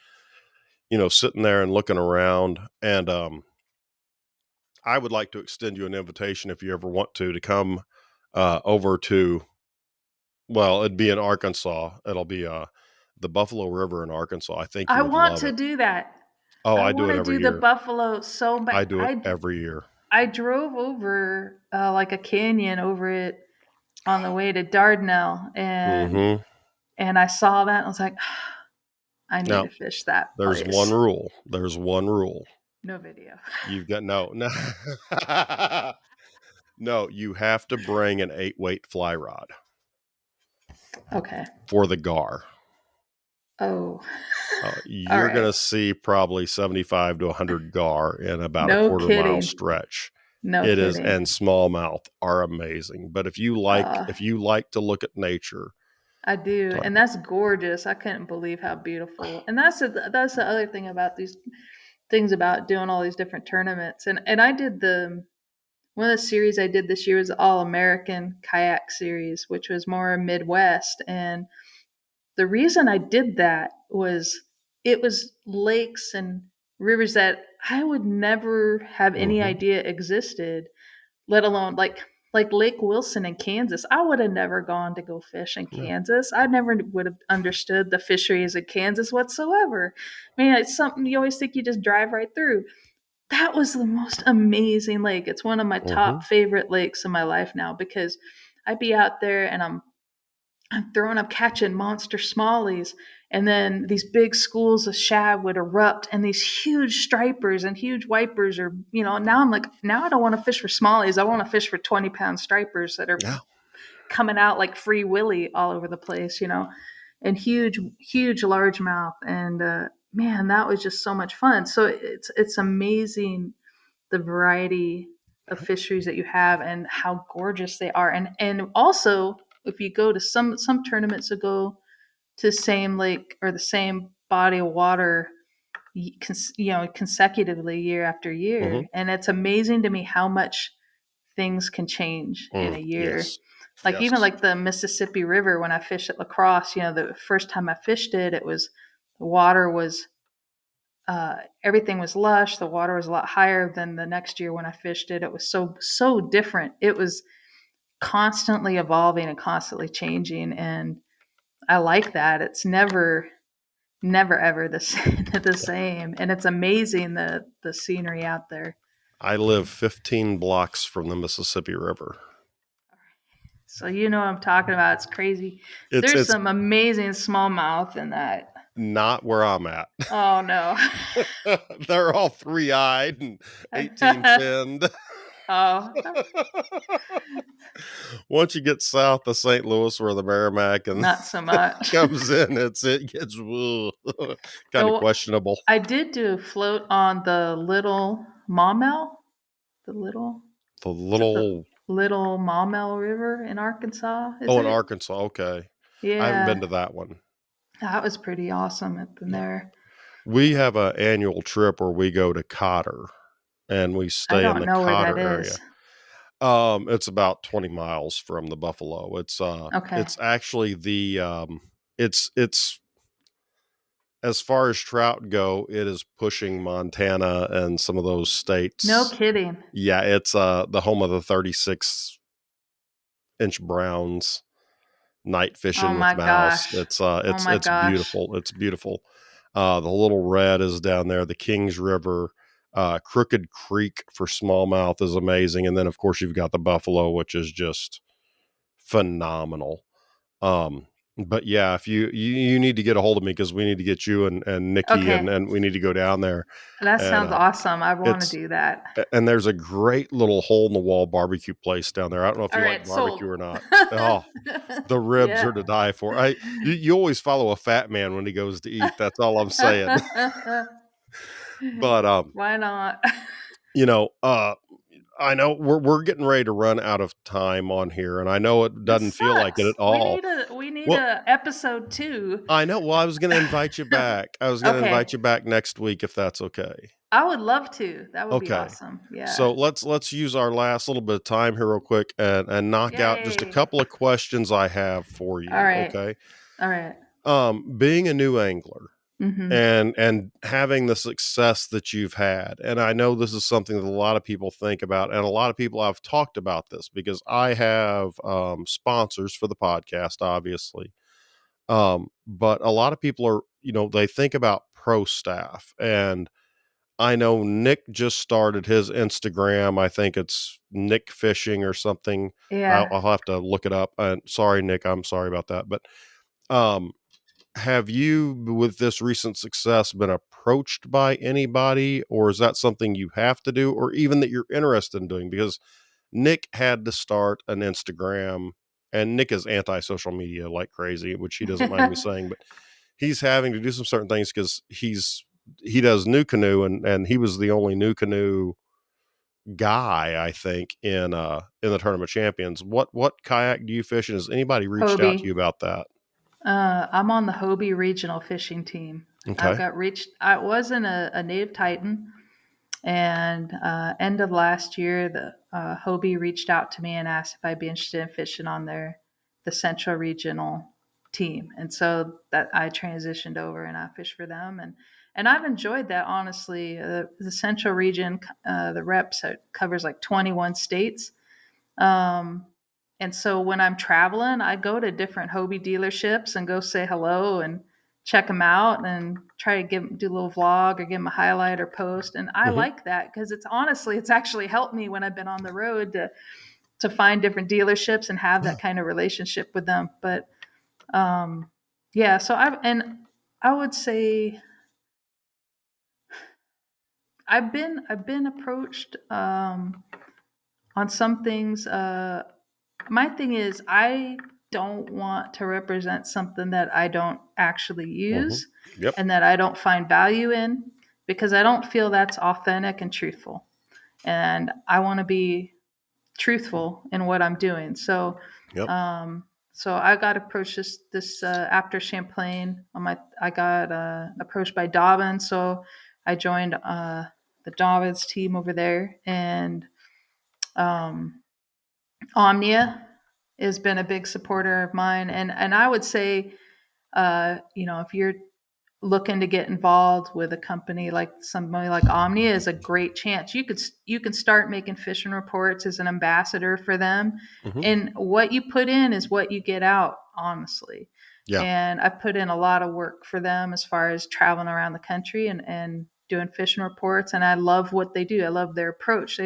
Speaker 1: sitting there and looking around. And I would like to extend you an invitation if you ever want to come over to, well, it'd be in Arkansas. It'll be the Buffalo River in Arkansas. I think you
Speaker 2: I
Speaker 1: would
Speaker 2: want
Speaker 1: love
Speaker 2: to
Speaker 1: it.
Speaker 2: do that.
Speaker 1: Oh,
Speaker 2: I
Speaker 1: I do
Speaker 2: want
Speaker 1: it
Speaker 2: to
Speaker 1: every
Speaker 2: do the
Speaker 1: year.
Speaker 2: buffalo so bad.
Speaker 1: I do it every year.
Speaker 2: I drove over like a canyon over it on the way to Dardanelle, and
Speaker 1: Mm-hmm.
Speaker 2: I saw that and I was like, I need
Speaker 1: Now,
Speaker 2: to fish that
Speaker 1: there's one
Speaker 2: place.
Speaker 1: rule. There's one rule.
Speaker 2: No video.
Speaker 1: You've got no. No, you have to bring an 8 weight fly rod
Speaker 2: Okay.
Speaker 1: for the gar.
Speaker 2: Oh. All
Speaker 1: You're going
Speaker 2: right.
Speaker 1: to see probably 75 to 100 gar in about a
Speaker 2: No
Speaker 1: quarter-mile
Speaker 2: kidding.
Speaker 1: stretch.
Speaker 2: No
Speaker 1: It is,
Speaker 2: kidding.
Speaker 1: and smallmouth are amazing. But if you like to look at nature,
Speaker 2: I do, and that's gorgeous. I couldn't believe how beautiful. And that's the other thing about these things about doing all these different tournaments. And I did the one of the series I did this year was the All American Kayak series, which was more Midwest. And the reason I did that was it was lakes and rivers that I would never have any
Speaker 1: Mm-hmm.
Speaker 2: idea existed, let alone like Lake Wilson in Kansas. I would have never gone to go fish in
Speaker 1: Yeah.
Speaker 2: Kansas. I never would have understood the fisheries in Kansas whatsoever. I mean, it's something you always think you just drive right through. That was the most amazing lake. It's one of my
Speaker 1: Mm-hmm.
Speaker 2: top favorite lakes in my life now because I'd be out there and I'm throwing up catching monster smallies, and then these big schools of shad would erupt, and these huge stripers and huge wipers are, now I'm like, now I don't want to fish for smallies. I want to fish for 20-pound stripers that are
Speaker 1: Yeah.
Speaker 2: coming out like Free Willy all over the place, and huge largemouth. And man, that was just so much fun. So it's amazing the variety of fisheries that you have and how gorgeous they are. And also, if you go to some tournaments that go to the same lake or the same body of water, consecutively year after
Speaker 1: Mm-hmm.
Speaker 2: year, and it's amazing to me how much things can change in a year.
Speaker 1: Yes.
Speaker 2: Like even
Speaker 1: Yes.
Speaker 2: like the Mississippi River when I fished at La Crosse, the first time I fished it, it was the water was everything was lush. The water was a lot higher than the next year when I fished it. It was so different. It was constantly evolving and constantly changing, and I like that. It's never ever the same, and it's amazing the scenery out there.
Speaker 1: I live 15 blocks from the Mississippi River.
Speaker 2: So you know what I'm talking about. It's crazy. There's
Speaker 1: It's
Speaker 2: some amazing smallmouth in that.
Speaker 1: not where I'm at.
Speaker 2: Oh no.
Speaker 1: They're all 3-eyed and 18 finned.
Speaker 2: Oh,
Speaker 1: Once you get south of St. Louis, where the Merrimack and
Speaker 2: not so much.
Speaker 1: comes in, it gets kind of
Speaker 2: Oh,
Speaker 1: questionable.
Speaker 2: I did do a float on the Little Maumelle. The little
Speaker 1: The
Speaker 2: Is it the
Speaker 1: little
Speaker 2: Little Maumelle River in Arkansas? Is
Speaker 1: in
Speaker 2: it?
Speaker 1: Arkansas. Okay, I haven't been
Speaker 2: Yeah,
Speaker 1: to that one.
Speaker 2: that was pretty awesome up in
Speaker 1: Yeah,
Speaker 2: there.
Speaker 1: we have an annual trip where we go to Cotter and we
Speaker 2: I
Speaker 1: stay in
Speaker 2: don't
Speaker 1: the
Speaker 2: know where that
Speaker 1: Cotter area.
Speaker 2: is.
Speaker 1: It's about 20 miles from the Buffalo.
Speaker 2: Okay.
Speaker 1: It's actually it's as far as trout go, it is pushing Montana and some of those
Speaker 2: No
Speaker 1: states.
Speaker 2: kidding.
Speaker 1: Yeah, it's the home of the 36-inch browns, night
Speaker 2: Oh
Speaker 1: fishing with
Speaker 2: my
Speaker 1: mouse.
Speaker 2: gosh.
Speaker 1: It's
Speaker 2: Oh my
Speaker 1: it's
Speaker 2: gosh.
Speaker 1: beautiful. It's beautiful. The Little Red is down there. The Kings River, Crooked Creek for smallmouth is amazing, and then of course you've got the Buffalo, which is just phenomenal. Um, but yeah, if you need to get a hold of me because we need to get you and Nikki
Speaker 2: Okay.
Speaker 1: and we need to go down there
Speaker 2: That
Speaker 1: and
Speaker 2: sounds awesome. I want to
Speaker 1: it's
Speaker 2: do that.
Speaker 1: and there's a great little hole in the wall barbecue place down there. I don't know if
Speaker 2: All
Speaker 1: you like
Speaker 2: right,
Speaker 1: barbecue
Speaker 2: sold.
Speaker 1: or not. Oh, the ribs
Speaker 2: Yeah.
Speaker 1: are to die for. You always follow a fat man when he goes to eat. That's all I'm saying. But
Speaker 2: Why not?
Speaker 1: you know, I know we're getting ready to run out of time on here, and I know it
Speaker 2: This
Speaker 1: doesn't feel like it
Speaker 2: sucks.
Speaker 1: at all.
Speaker 2: We need
Speaker 1: Well,
Speaker 2: a episode 2.
Speaker 1: I know. Well, I was going to invite you back. I was going to invite
Speaker 2: Okay.
Speaker 1: you back next week if that's okay.
Speaker 2: I would love to. That would be
Speaker 1: Okay.
Speaker 2: awesome. Yeah.
Speaker 1: So let's use our last little bit of time here real quick and knock out just a
Speaker 2: Yay.
Speaker 1: couple of questions I have for
Speaker 2: All
Speaker 1: you.
Speaker 2: right.
Speaker 1: Okay.
Speaker 2: All right.
Speaker 1: Being a new angler
Speaker 2: Mm-hmm.
Speaker 1: and having the success that you've had, and I know this is something that a lot of people think about, and a lot of people have talked about this because I have sponsors for the podcast, obviously. But a lot of people are, they think about pro staff, and I know Nick just started his Instagram. I think it's Nick Fishing or something.
Speaker 2: Yeah.
Speaker 1: I'll have to look it up. And sorry, Nick, I'm sorry about that. But um, have you, with this recent success, been approached by anybody, or is that something you have to do, or even that you're interested in doing? Because Nick had to start an Instagram, and Nick is anti-social media like crazy, which he doesn't mind me saying, but he's having to do some certain things because he does new canoe, and he was the only new canoe guy, I think, in the Tournament of Champions. What kayak do you fish, and has anybody reached out to
Speaker 2: Hobie.
Speaker 1: you about that?
Speaker 2: I'm on the Hobie regional fishing team. I've
Speaker 1: Okay.
Speaker 2: got reached. I wasn't a native Titan, and end of last year, the Hobie reached out to me and asked if I'd be interested in fishing on the Central Regional team, and so that I transitioned over and I fish for them, and I've enjoyed that honestly. The Central Region, the reps covers like 21 states. Um, and so when I'm traveling, I go to different Hobie dealerships and go say hello and check them out and try to do a little vlog or give them a highlight or post. And I
Speaker 1: Hmm.
Speaker 2: like that because it's honestly, it's actually helped me when I've been on the road to find different dealerships and have that kind of relationship with them. But um, yeah, so I would say I've been approached on some things. My thing is, I don't want to represent something that I don't actually
Speaker 1: Hmm.
Speaker 2: use
Speaker 1: Yep.
Speaker 2: and that I don't find value in because I don't feel that's authentic and truthful. And I want to be truthful in what I'm doing.
Speaker 1: Yep.
Speaker 2: Um, so I got approached this after Champlain. I got approached by Dobbin, so I joined the Dobbins team over there, and um, Omnia has been a big supporter of mine, and I would say, if you're looking to get involved with a company like somebody like Omnia, is a great chance. You can start making fishing reports as an ambassador for them,
Speaker 1: Hmm.
Speaker 2: and what you put in is what you get out, honestly.
Speaker 1: Yeah.
Speaker 2: And I put in a lot of work for them as far as traveling around the country and doing fishing reports, and I love what they do. I love their approach.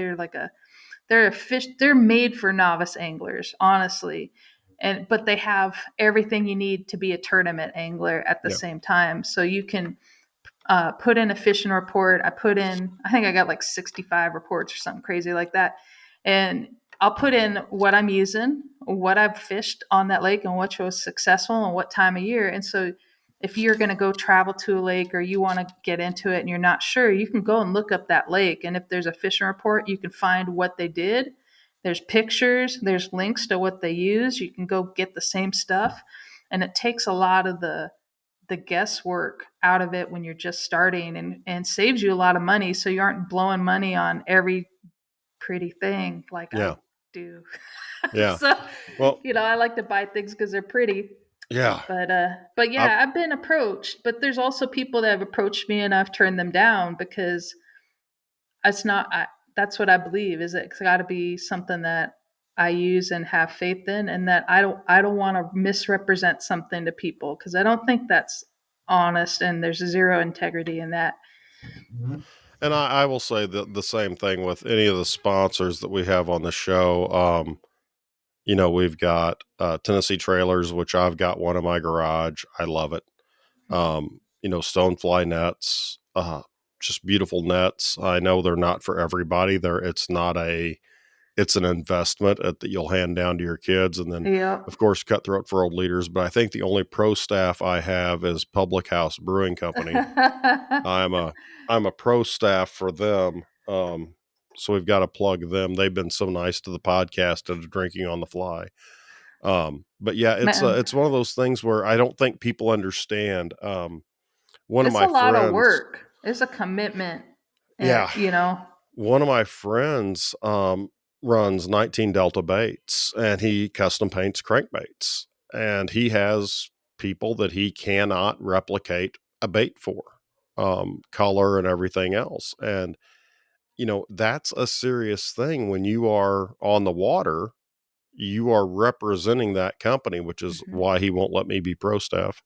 Speaker 2: They're made for novice anglers, honestly. And but they have everything you need to be a tournament angler at the
Speaker 1: Yeah.
Speaker 2: same time. So you can put in a fishing report. I think I got like 65 reports or something crazy like that. And I'll put in what I'm using, what I've fished on that lake, and what was successful and what time of year. And so if you're going to go travel to a lake or you want to get into it and you're not sure, you can go and look up that lake. And if there's a fishing report, you can find what they did. There's pictures, there's links to what they use. You can go get the same stuff. And it takes a lot of the guesswork out of it when you're just starting and saves you a lot of money so you aren't blowing money on every pretty thing like I
Speaker 1: Yeah.
Speaker 2: do.
Speaker 1: Yeah.
Speaker 2: So,
Speaker 1: Well,
Speaker 2: I like to buy things because they're pretty.
Speaker 1: yeah.
Speaker 2: But
Speaker 1: I,
Speaker 2: yeah, I've been approached, but there's also people that have approached me and I've turned them down because it's not that's what I believe is it's got to be something that I use and have faith in, and that I don't want to misrepresent something to people because I don't think that's honest and there's zero integrity in that.
Speaker 1: and I will say the same thing with any of the sponsors that we have on the show. We've got Tennessee Trailers, which I've got one in my garage. I love it. Stonefly nets, just beautiful nets. I know they're not for everybody. It's an investment that you'll hand down to your kids. And then,
Speaker 2: Yep.
Speaker 1: of course, Cutthroat for Old Leaders. But I think the only pro staff I have is Public House Brewing Company. I'm a I'm a pro staff for them. So we've got to plug them. They've been so nice to the podcast and to drinking on the fly. But yeah,
Speaker 2: Man,
Speaker 1: it's one of those things where I don't think people understand. One of
Speaker 2: it's
Speaker 1: my
Speaker 2: a lot of
Speaker 1: friends,
Speaker 2: work. It's a commitment.
Speaker 1: yeah,
Speaker 2: You know.
Speaker 1: one of my friends runs 19 Delta baits, and he custom paints crankbaits, and he has people that he cannot replicate a bait for, color and everything else. And that's a serious thing when you are on the water. You are representing that company, which is why he won't let me be pro staff.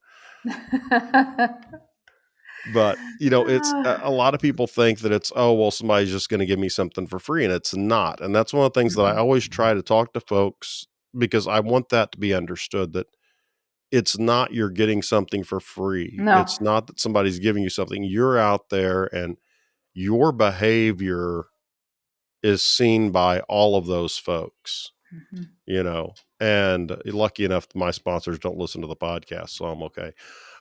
Speaker 1: But it's a lot of people think that it's, oh well, somebody's just going to give me something for free, and it's not. And that's one of the things that I always try to talk to folks, because I want that to be understood, that it's not you're getting something for free.
Speaker 2: No.
Speaker 1: It's not that somebody's giving you something. You're out there, and your behavior is seen by all of those folks.
Speaker 2: Mhm.
Speaker 1: you know, and lucky enough, my sponsors don't listen to the podcast, so I'm okay.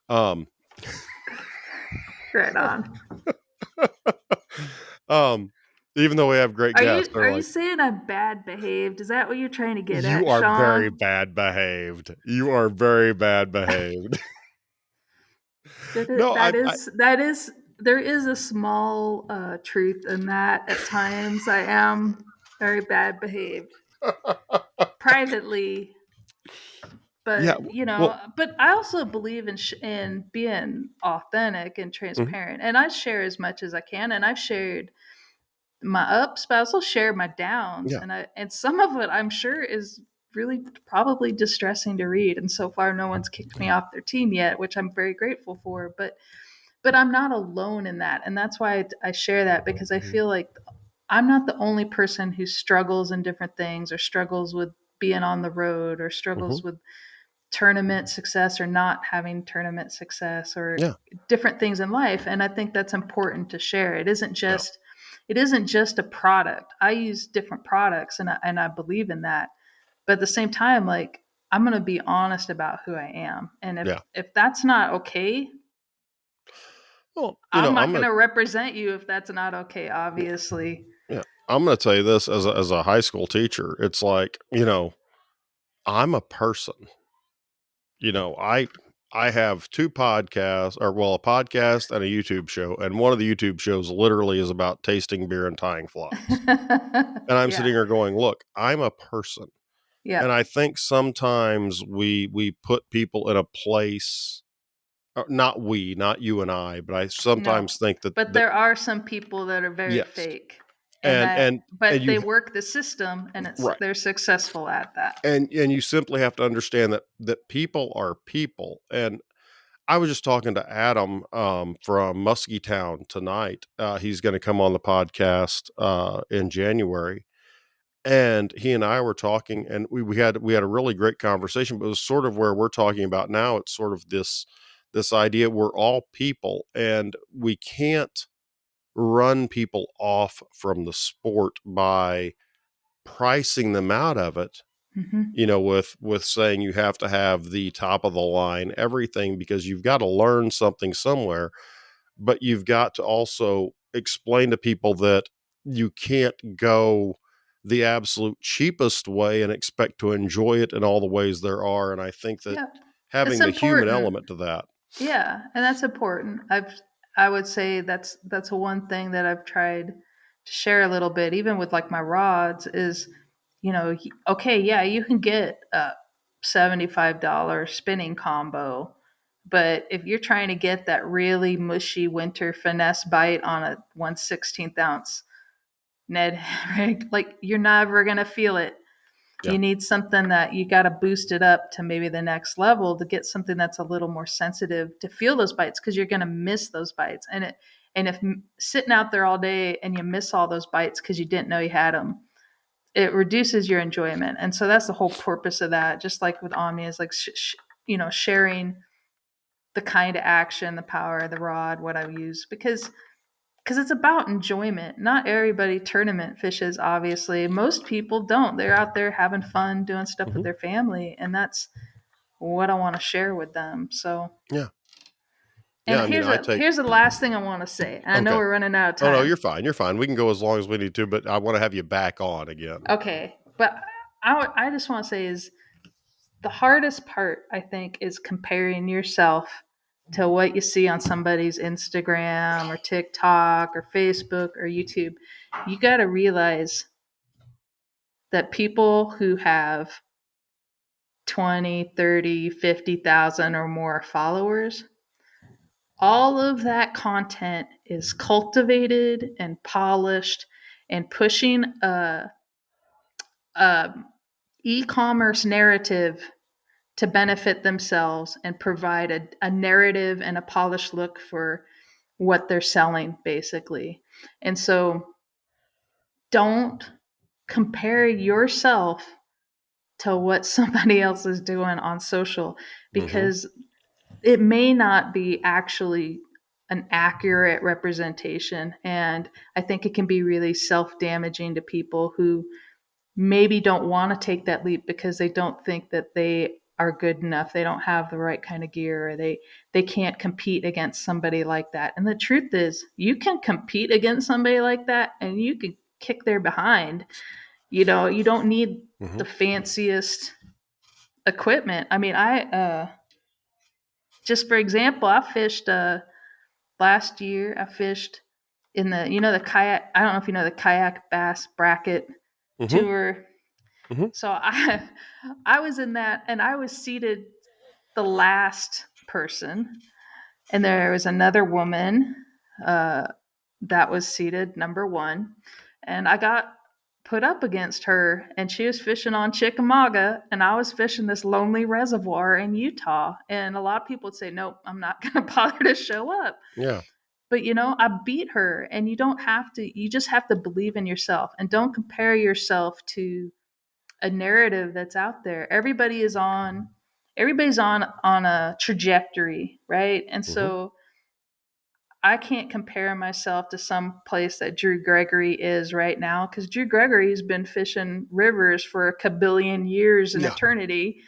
Speaker 1: Um,
Speaker 2: Right on.
Speaker 1: um, Even though we have great guests, they're
Speaker 2: Are you
Speaker 1: like,
Speaker 2: saying I'm bad behaved? Is that what you're trying to get
Speaker 1: you
Speaker 2: at,
Speaker 1: are very
Speaker 2: Sean?
Speaker 1: bad behaved. You are very bad behaved. No,
Speaker 2: That is there is a small truth in that. At times, I am very bad behaved privately,
Speaker 1: yeah.
Speaker 2: but
Speaker 1: Well,
Speaker 2: but I also believe in being authentic and
Speaker 1: mhm,
Speaker 2: transparent, and I share as much as I can, and I've shared my ups, but I also share my downs,
Speaker 1: yeah.
Speaker 2: and some of it I'm sure is really probably distressing to read, and so far no one's kicked me off their team yet, which I'm very grateful for, but I'm not alone in that. And that's why I share that, because I
Speaker 1: Mhm,
Speaker 2: feel like I'm not the only person who struggles in different things, or struggles with being on the road, or
Speaker 1: mhm,
Speaker 2: struggles with tournament success or not having tournament success, or
Speaker 1: yeah.
Speaker 2: different things in life. And I think that's important to share.
Speaker 1: Yeah.
Speaker 2: It isn't just a product. I use different products, and I believe in that. But at the same time, like, I'm going to be honest about who I am. And
Speaker 1: Yeah.
Speaker 2: if that's not okay,
Speaker 1: Well,
Speaker 2: I'm not
Speaker 1: I'm
Speaker 2: going
Speaker 1: gonna
Speaker 2: to represent you if that's not okay,
Speaker 1: yeah,
Speaker 2: obviously.
Speaker 1: yeah. I'm gonna tell you this as a high school teacher. It's like, I'm a person. You know, I have 2 podcasts, or well, a podcast and a YouTube show, and one of the YouTube shows literally is about tasting beer and tying flies. And I'm
Speaker 2: Yeah.
Speaker 1: sitting here going, "Look, I'm a person." And
Speaker 2: Yep.
Speaker 1: I think sometimes we put people in a place, not we, not you and I, but I
Speaker 2: No.
Speaker 1: sometimes think that
Speaker 2: But there are some people that are very
Speaker 1: yes.
Speaker 2: fake,
Speaker 1: And and and
Speaker 2: but
Speaker 1: you
Speaker 2: they work the system, and
Speaker 1: right.
Speaker 2: they're successful at that.
Speaker 1: And you simply have to understand that people are people. And I was just talking to Adam, from Muskie Town tonight. He's going to come on the podcast in January, and he and I were talking, and we had a really great conversation. But it was sort of where we're talking about now. It's sort of this idea we're all people, and we can't run people off from the sport by pricing them out of it,
Speaker 2: Hmm.
Speaker 1: with saying you have to have the top of the line everything, because you've got to learn something somewhere, but you've got to also explain to people that you can't go the absolute cheapest way and expect to enjoy it in all the ways there are. And I think that
Speaker 2: Yeah. It's
Speaker 1: having the human
Speaker 2: important.
Speaker 1: element to that.
Speaker 2: Yeah, and that's important. I would say that's one thing that I've tried to share a little bit, even with like my rods, is okay, yeah, you can get a $75 spinning combo, but if you're trying to get that really mushy winter finesse bite on a 1/16 ounce Ned rig, like, you're never gonna feel it.
Speaker 1: Yeah.
Speaker 2: You need something that you got to boost it up to maybe the next level to get something that's a little more sensitive to feel those bites, because you're going to miss those bites. And if sitting out there all day and you miss all those bites because you didn't know you had them, it reduces your enjoyment. And so that's the whole purpose of that. Just like with Omni, is like sharing the kind of action, the power of the rod, what I use, because it's about enjoyment. Not everybody tournament fishes, obviously. Most people don't. They're out there having fun, doing stuff with
Speaker 1: Hmm.
Speaker 2: their family, and that's what I want to share with them. So,
Speaker 1: Yeah.
Speaker 2: and
Speaker 1: Yeah. I mean, I take,
Speaker 2: here's the last thing I want to say. And I know
Speaker 1: okay.
Speaker 2: we're running out of
Speaker 1: Oh no,
Speaker 2: time.
Speaker 1: you're fine. You're fine. We can go as long as we need to, but I want to have you back on again.
Speaker 2: Okay, but I just want to say is the hardest part, I think, is comparing yourself to what you see on somebody's Instagram or TikTok or Facebook or YouTube. You got to realize that people who have 20, 30, 50,000 or more followers, all of that content is cultivated and polished and pushing a e-commerce narrative to benefit themselves and provide a narrative and a polished look for what they're selling, basically. And so don't compare yourself to what somebody else is doing on social,
Speaker 1: Hmm.
Speaker 2: because it may not be actually an accurate representation. And I think it can be really self-damaging to people who maybe don't want to take that leap because they don't think that they are good enough, they don't have the right kind of gear, or they can't compete against somebody like that. And the truth is, you can compete against somebody like that, and you can kick their behind. You don't need
Speaker 1: Mm-hmm.
Speaker 2: the fanciest equipment. I mean, I just for example, I fished last year. I fished in the kayak. I don't know if you know the kayak bass bracket
Speaker 1: Mm-hmm.
Speaker 2: tour.
Speaker 1: Mm-hmm.
Speaker 2: So I was in that, and I was seated the last person, and there was another woman uh, that was seated number one, and I got put up against her, and she was fishing on Chickamauga, and I was fishing this lonely reservoir in Utah. And a lot of people would say, "Nope, I'm not going to bother to show up."
Speaker 1: Yeah.
Speaker 2: But I beat her, and you don't have to. You just have to believe in yourself, and don't compare yourself to a narrative that's out there. Everybody's on a trajectory, right? And
Speaker 1: Mm-hmm.
Speaker 2: so I can't compare myself to some place that Drew Gregory is right now, because Drew Gregory's been fishing rivers for a kabillion years in
Speaker 1: Yeah.
Speaker 2: eternity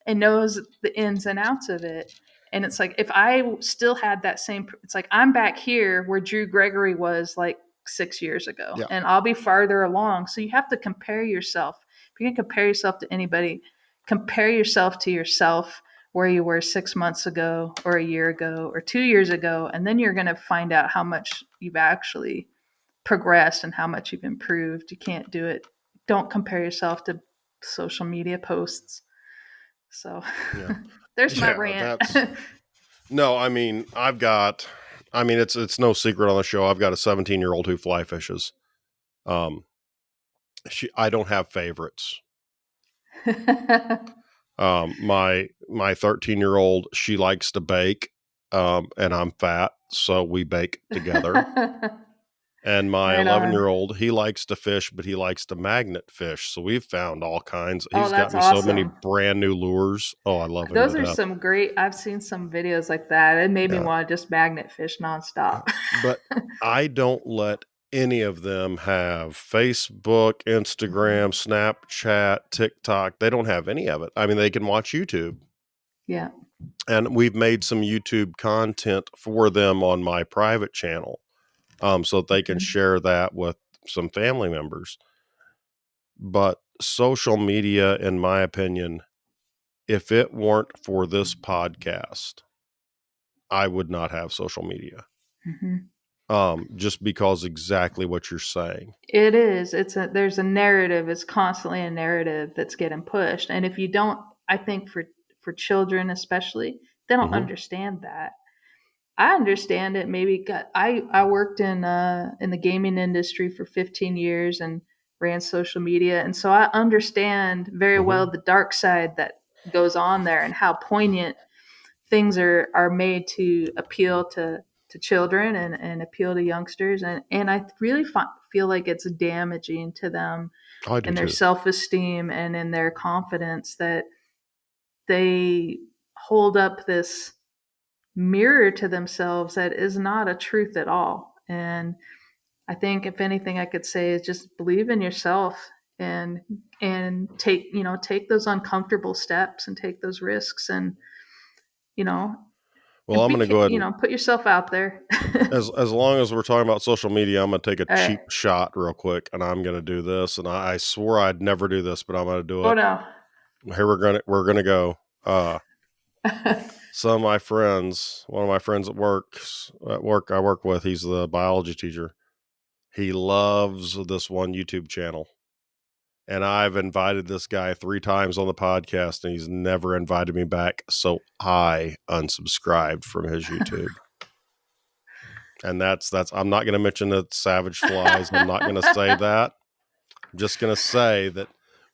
Speaker 2: and knows the ins and outs of it. And it's like, if I still had that same, it's like I'm back here where Drew Gregory was like 6 years ago,
Speaker 1: Yeah.
Speaker 2: and I'll be farther along. So you have to compare yourself. If you can compare yourself to anybody, compare yourself to yourself where you were 6 months ago or a year ago or 2 years ago. And then you're going to find out how much you've actually progressed and how much you've improved. You can't do it. Don't compare yourself to social media posts. So
Speaker 1: Yeah.
Speaker 2: there's my
Speaker 1: Yeah.
Speaker 2: rant.
Speaker 1: That's no. I mean, it's no secret on the show. I've got a 17-year-old who fly fishes. I don't have favorites. My 13-year-old, she likes to bake, and I'm fat, so we bake together. And my
Speaker 2: Right on.
Speaker 1: 11-year-old, he likes to fish, but he likes to magnet fish. So we've found all kinds.
Speaker 2: Oh,
Speaker 1: He's got
Speaker 2: that's
Speaker 1: me so many
Speaker 2: awesome.
Speaker 1: brand new lures. Oh, I love him to
Speaker 2: Those are
Speaker 1: death.
Speaker 2: some great. I've seen some videos like that. It made me
Speaker 1: Yeah,
Speaker 2: want to just magnet fish
Speaker 1: yeah.
Speaker 2: nonstop.
Speaker 1: But I don't let any of them have Facebook, Instagram, Snapchat, TikTok. They don't have any of it. I mean, they can watch YouTube.
Speaker 2: Yeah.
Speaker 1: And we've made some YouTube content for them on my private channel, so that they can share that with some family members. But social media, in my opinion, if it weren't for this podcast, I would not have social media.
Speaker 2: Mm-hmm.
Speaker 1: Just because exactly what you're saying.
Speaker 2: It is. There's a narrative. It's constantly a narrative that's getting pushed. And if you don't, I think for children especially, they don't
Speaker 1: Mm-hmm.
Speaker 2: understand that. I understand it. I worked in the gaming industry for 15 years and ran social media, and so I understand very well
Speaker 1: Mm-hmm.
Speaker 2: the dark side that goes on there and how poignant things are made to appeal to children and appeal to youngsters, and I really feel like it's damaging to them
Speaker 1: I do
Speaker 2: in their
Speaker 1: too.
Speaker 2: self-esteem and in their confidence, that they hold up this mirror to themselves that is not a truth at all. And I think if anything I could say is just believe in yourself and take those uncomfortable steps and take those risks, and you know
Speaker 1: Well,
Speaker 2: and
Speaker 1: I'm going to go ahead and,
Speaker 2: put yourself out there.
Speaker 1: as long as we're talking about social media, I'm going to take a
Speaker 2: All right.
Speaker 1: cheap shot real quick, and I'm going to do this. And I swore I'd never do this, but I'm going to do
Speaker 2: Oh
Speaker 1: it.
Speaker 2: no.
Speaker 1: Here we're gonna go. Some of my friends, one of my friends at work I work with, he's the biology teacher. He loves this one YouTube channel. And I've invited this guy 3 times on the podcast, and he's never invited me back. So I unsubscribed from his YouTube. And that's I'm not going to mention the savage flies. I'm not going to say that. I'm just going to say that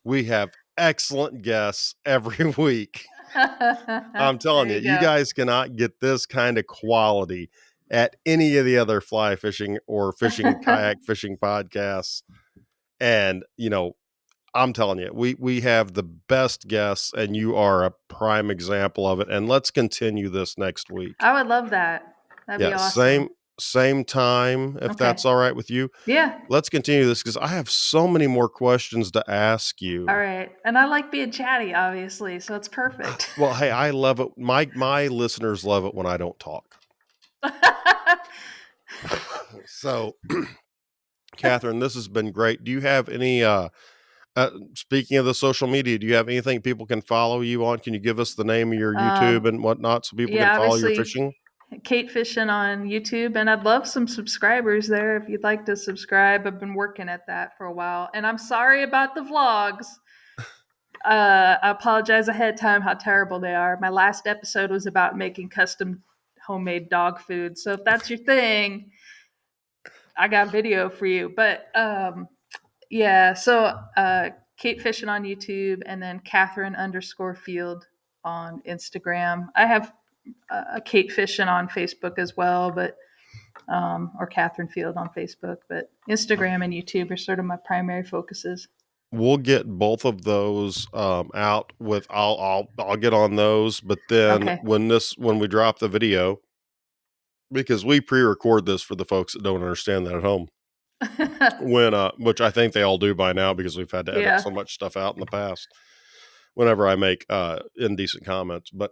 Speaker 1: we have excellent guests every week. I'm telling
Speaker 2: There
Speaker 1: you,
Speaker 2: you
Speaker 1: you
Speaker 2: go.
Speaker 1: guys cannot get this kind of quality at any of the other fly fishing or kayak fishing podcasts. And, I'm telling you, we have the best guests, and you are a prime example of it. And let's continue this next week.
Speaker 2: I would love that. That'd be
Speaker 1: Yeah,
Speaker 2: awesome.
Speaker 1: same time, if
Speaker 2: Okay.
Speaker 1: that's all right with you.
Speaker 2: Yeah.
Speaker 1: Let's continue this because I have so many more questions to ask
Speaker 2: All
Speaker 1: you.
Speaker 2: right. And I like being chatty, obviously, so it's perfect.
Speaker 1: Well, hey, I love it. My listeners love it when I don't talk. So Catherine, this has been great. Do you have any, speaking of the social media, do you have anything people can follow you on? Can you give us the name of your YouTube
Speaker 2: Um,
Speaker 1: and whatnot so people can
Speaker 2: yeah,
Speaker 1: follow your
Speaker 2: obviously,
Speaker 1: fishing?
Speaker 2: Kate Fishing on YouTube, and I'd love some subscribers there if you'd like to subscribe. I've been working at that for a while, and I'm sorry about the vlogs. I apologize ahead of time how terrible they are. My last episode was about making custom homemade dog food, so if that's your thing, I got video for you. But yeah, so Kate Fishing on YouTube, and then Catherine_Field on Instagram. I have a Kate Fishing on Facebook as well, but or Catherine Field on Facebook, but Instagram and YouTube are sort of my primary focuses.
Speaker 1: We'll get both of those out with I'll get on those, but then
Speaker 2: Okay.
Speaker 1: when we drop the video, because we pre-record this for the folks that don't understand that at home. When which I think they all do by now because we've had to edit
Speaker 2: Yeah.
Speaker 1: so much stuff out in the past whenever I make indecent comments. But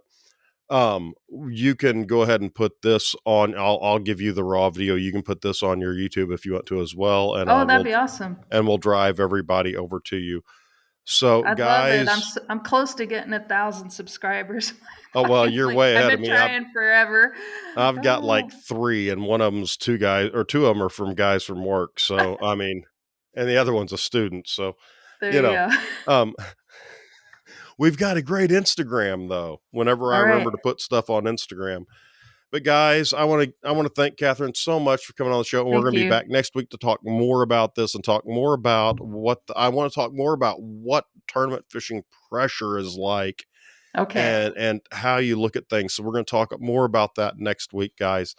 Speaker 1: you can go ahead and put this on. I'll give you the raw video. You can put this on your YouTube if you want to as well, and
Speaker 2: Oh, that'd be awesome.
Speaker 1: we'll drive everybody over to you. So
Speaker 2: I'd love it.
Speaker 1: guys,
Speaker 2: I'm close to getting 1,000 subscribers.
Speaker 1: oh well, you're
Speaker 2: Finally,
Speaker 1: way
Speaker 2: I've
Speaker 1: ahead of
Speaker 2: been
Speaker 1: me.
Speaker 2: trying forever.
Speaker 1: I've got like
Speaker 2: Oh,
Speaker 1: 3, and one of them's 2 guys, or 2 of them are from guys from work. So I mean, and the other one's a student. So
Speaker 2: there
Speaker 1: you
Speaker 2: you
Speaker 1: know,
Speaker 2: go.
Speaker 1: um, we've got a great Instagram though. Whenever I
Speaker 2: All
Speaker 1: remember
Speaker 2: right.
Speaker 1: to put stuff on Instagram. But guys, I want to thank Catherine so much for coming on the show. And we're
Speaker 2: Thank
Speaker 1: going to be
Speaker 2: you.
Speaker 1: back next week to talk more about this and talk more about I want to talk more about what tournament fishing pressure is like
Speaker 2: Okay.
Speaker 1: and how you look at things. So we're going to talk more about that next week, guys.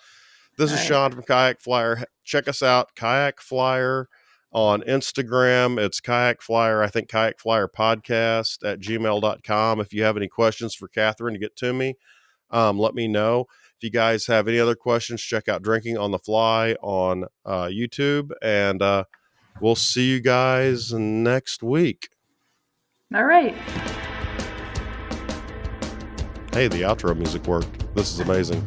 Speaker 1: This
Speaker 2: All
Speaker 1: is
Speaker 2: right.
Speaker 1: Sean from Kayak Flyer. Check us out, Kayak Flyer on Instagram. It's Kayak Flyer, I think Kayak Flyer podcast at gmail.com. If you have any questions for Catherine to get to me, let me know. If you guys have any other questions, check out Drinking on the Fly on YouTube, and we'll see you guys next week.
Speaker 2: All right.
Speaker 1: Hey, the outro music worked. This is amazing.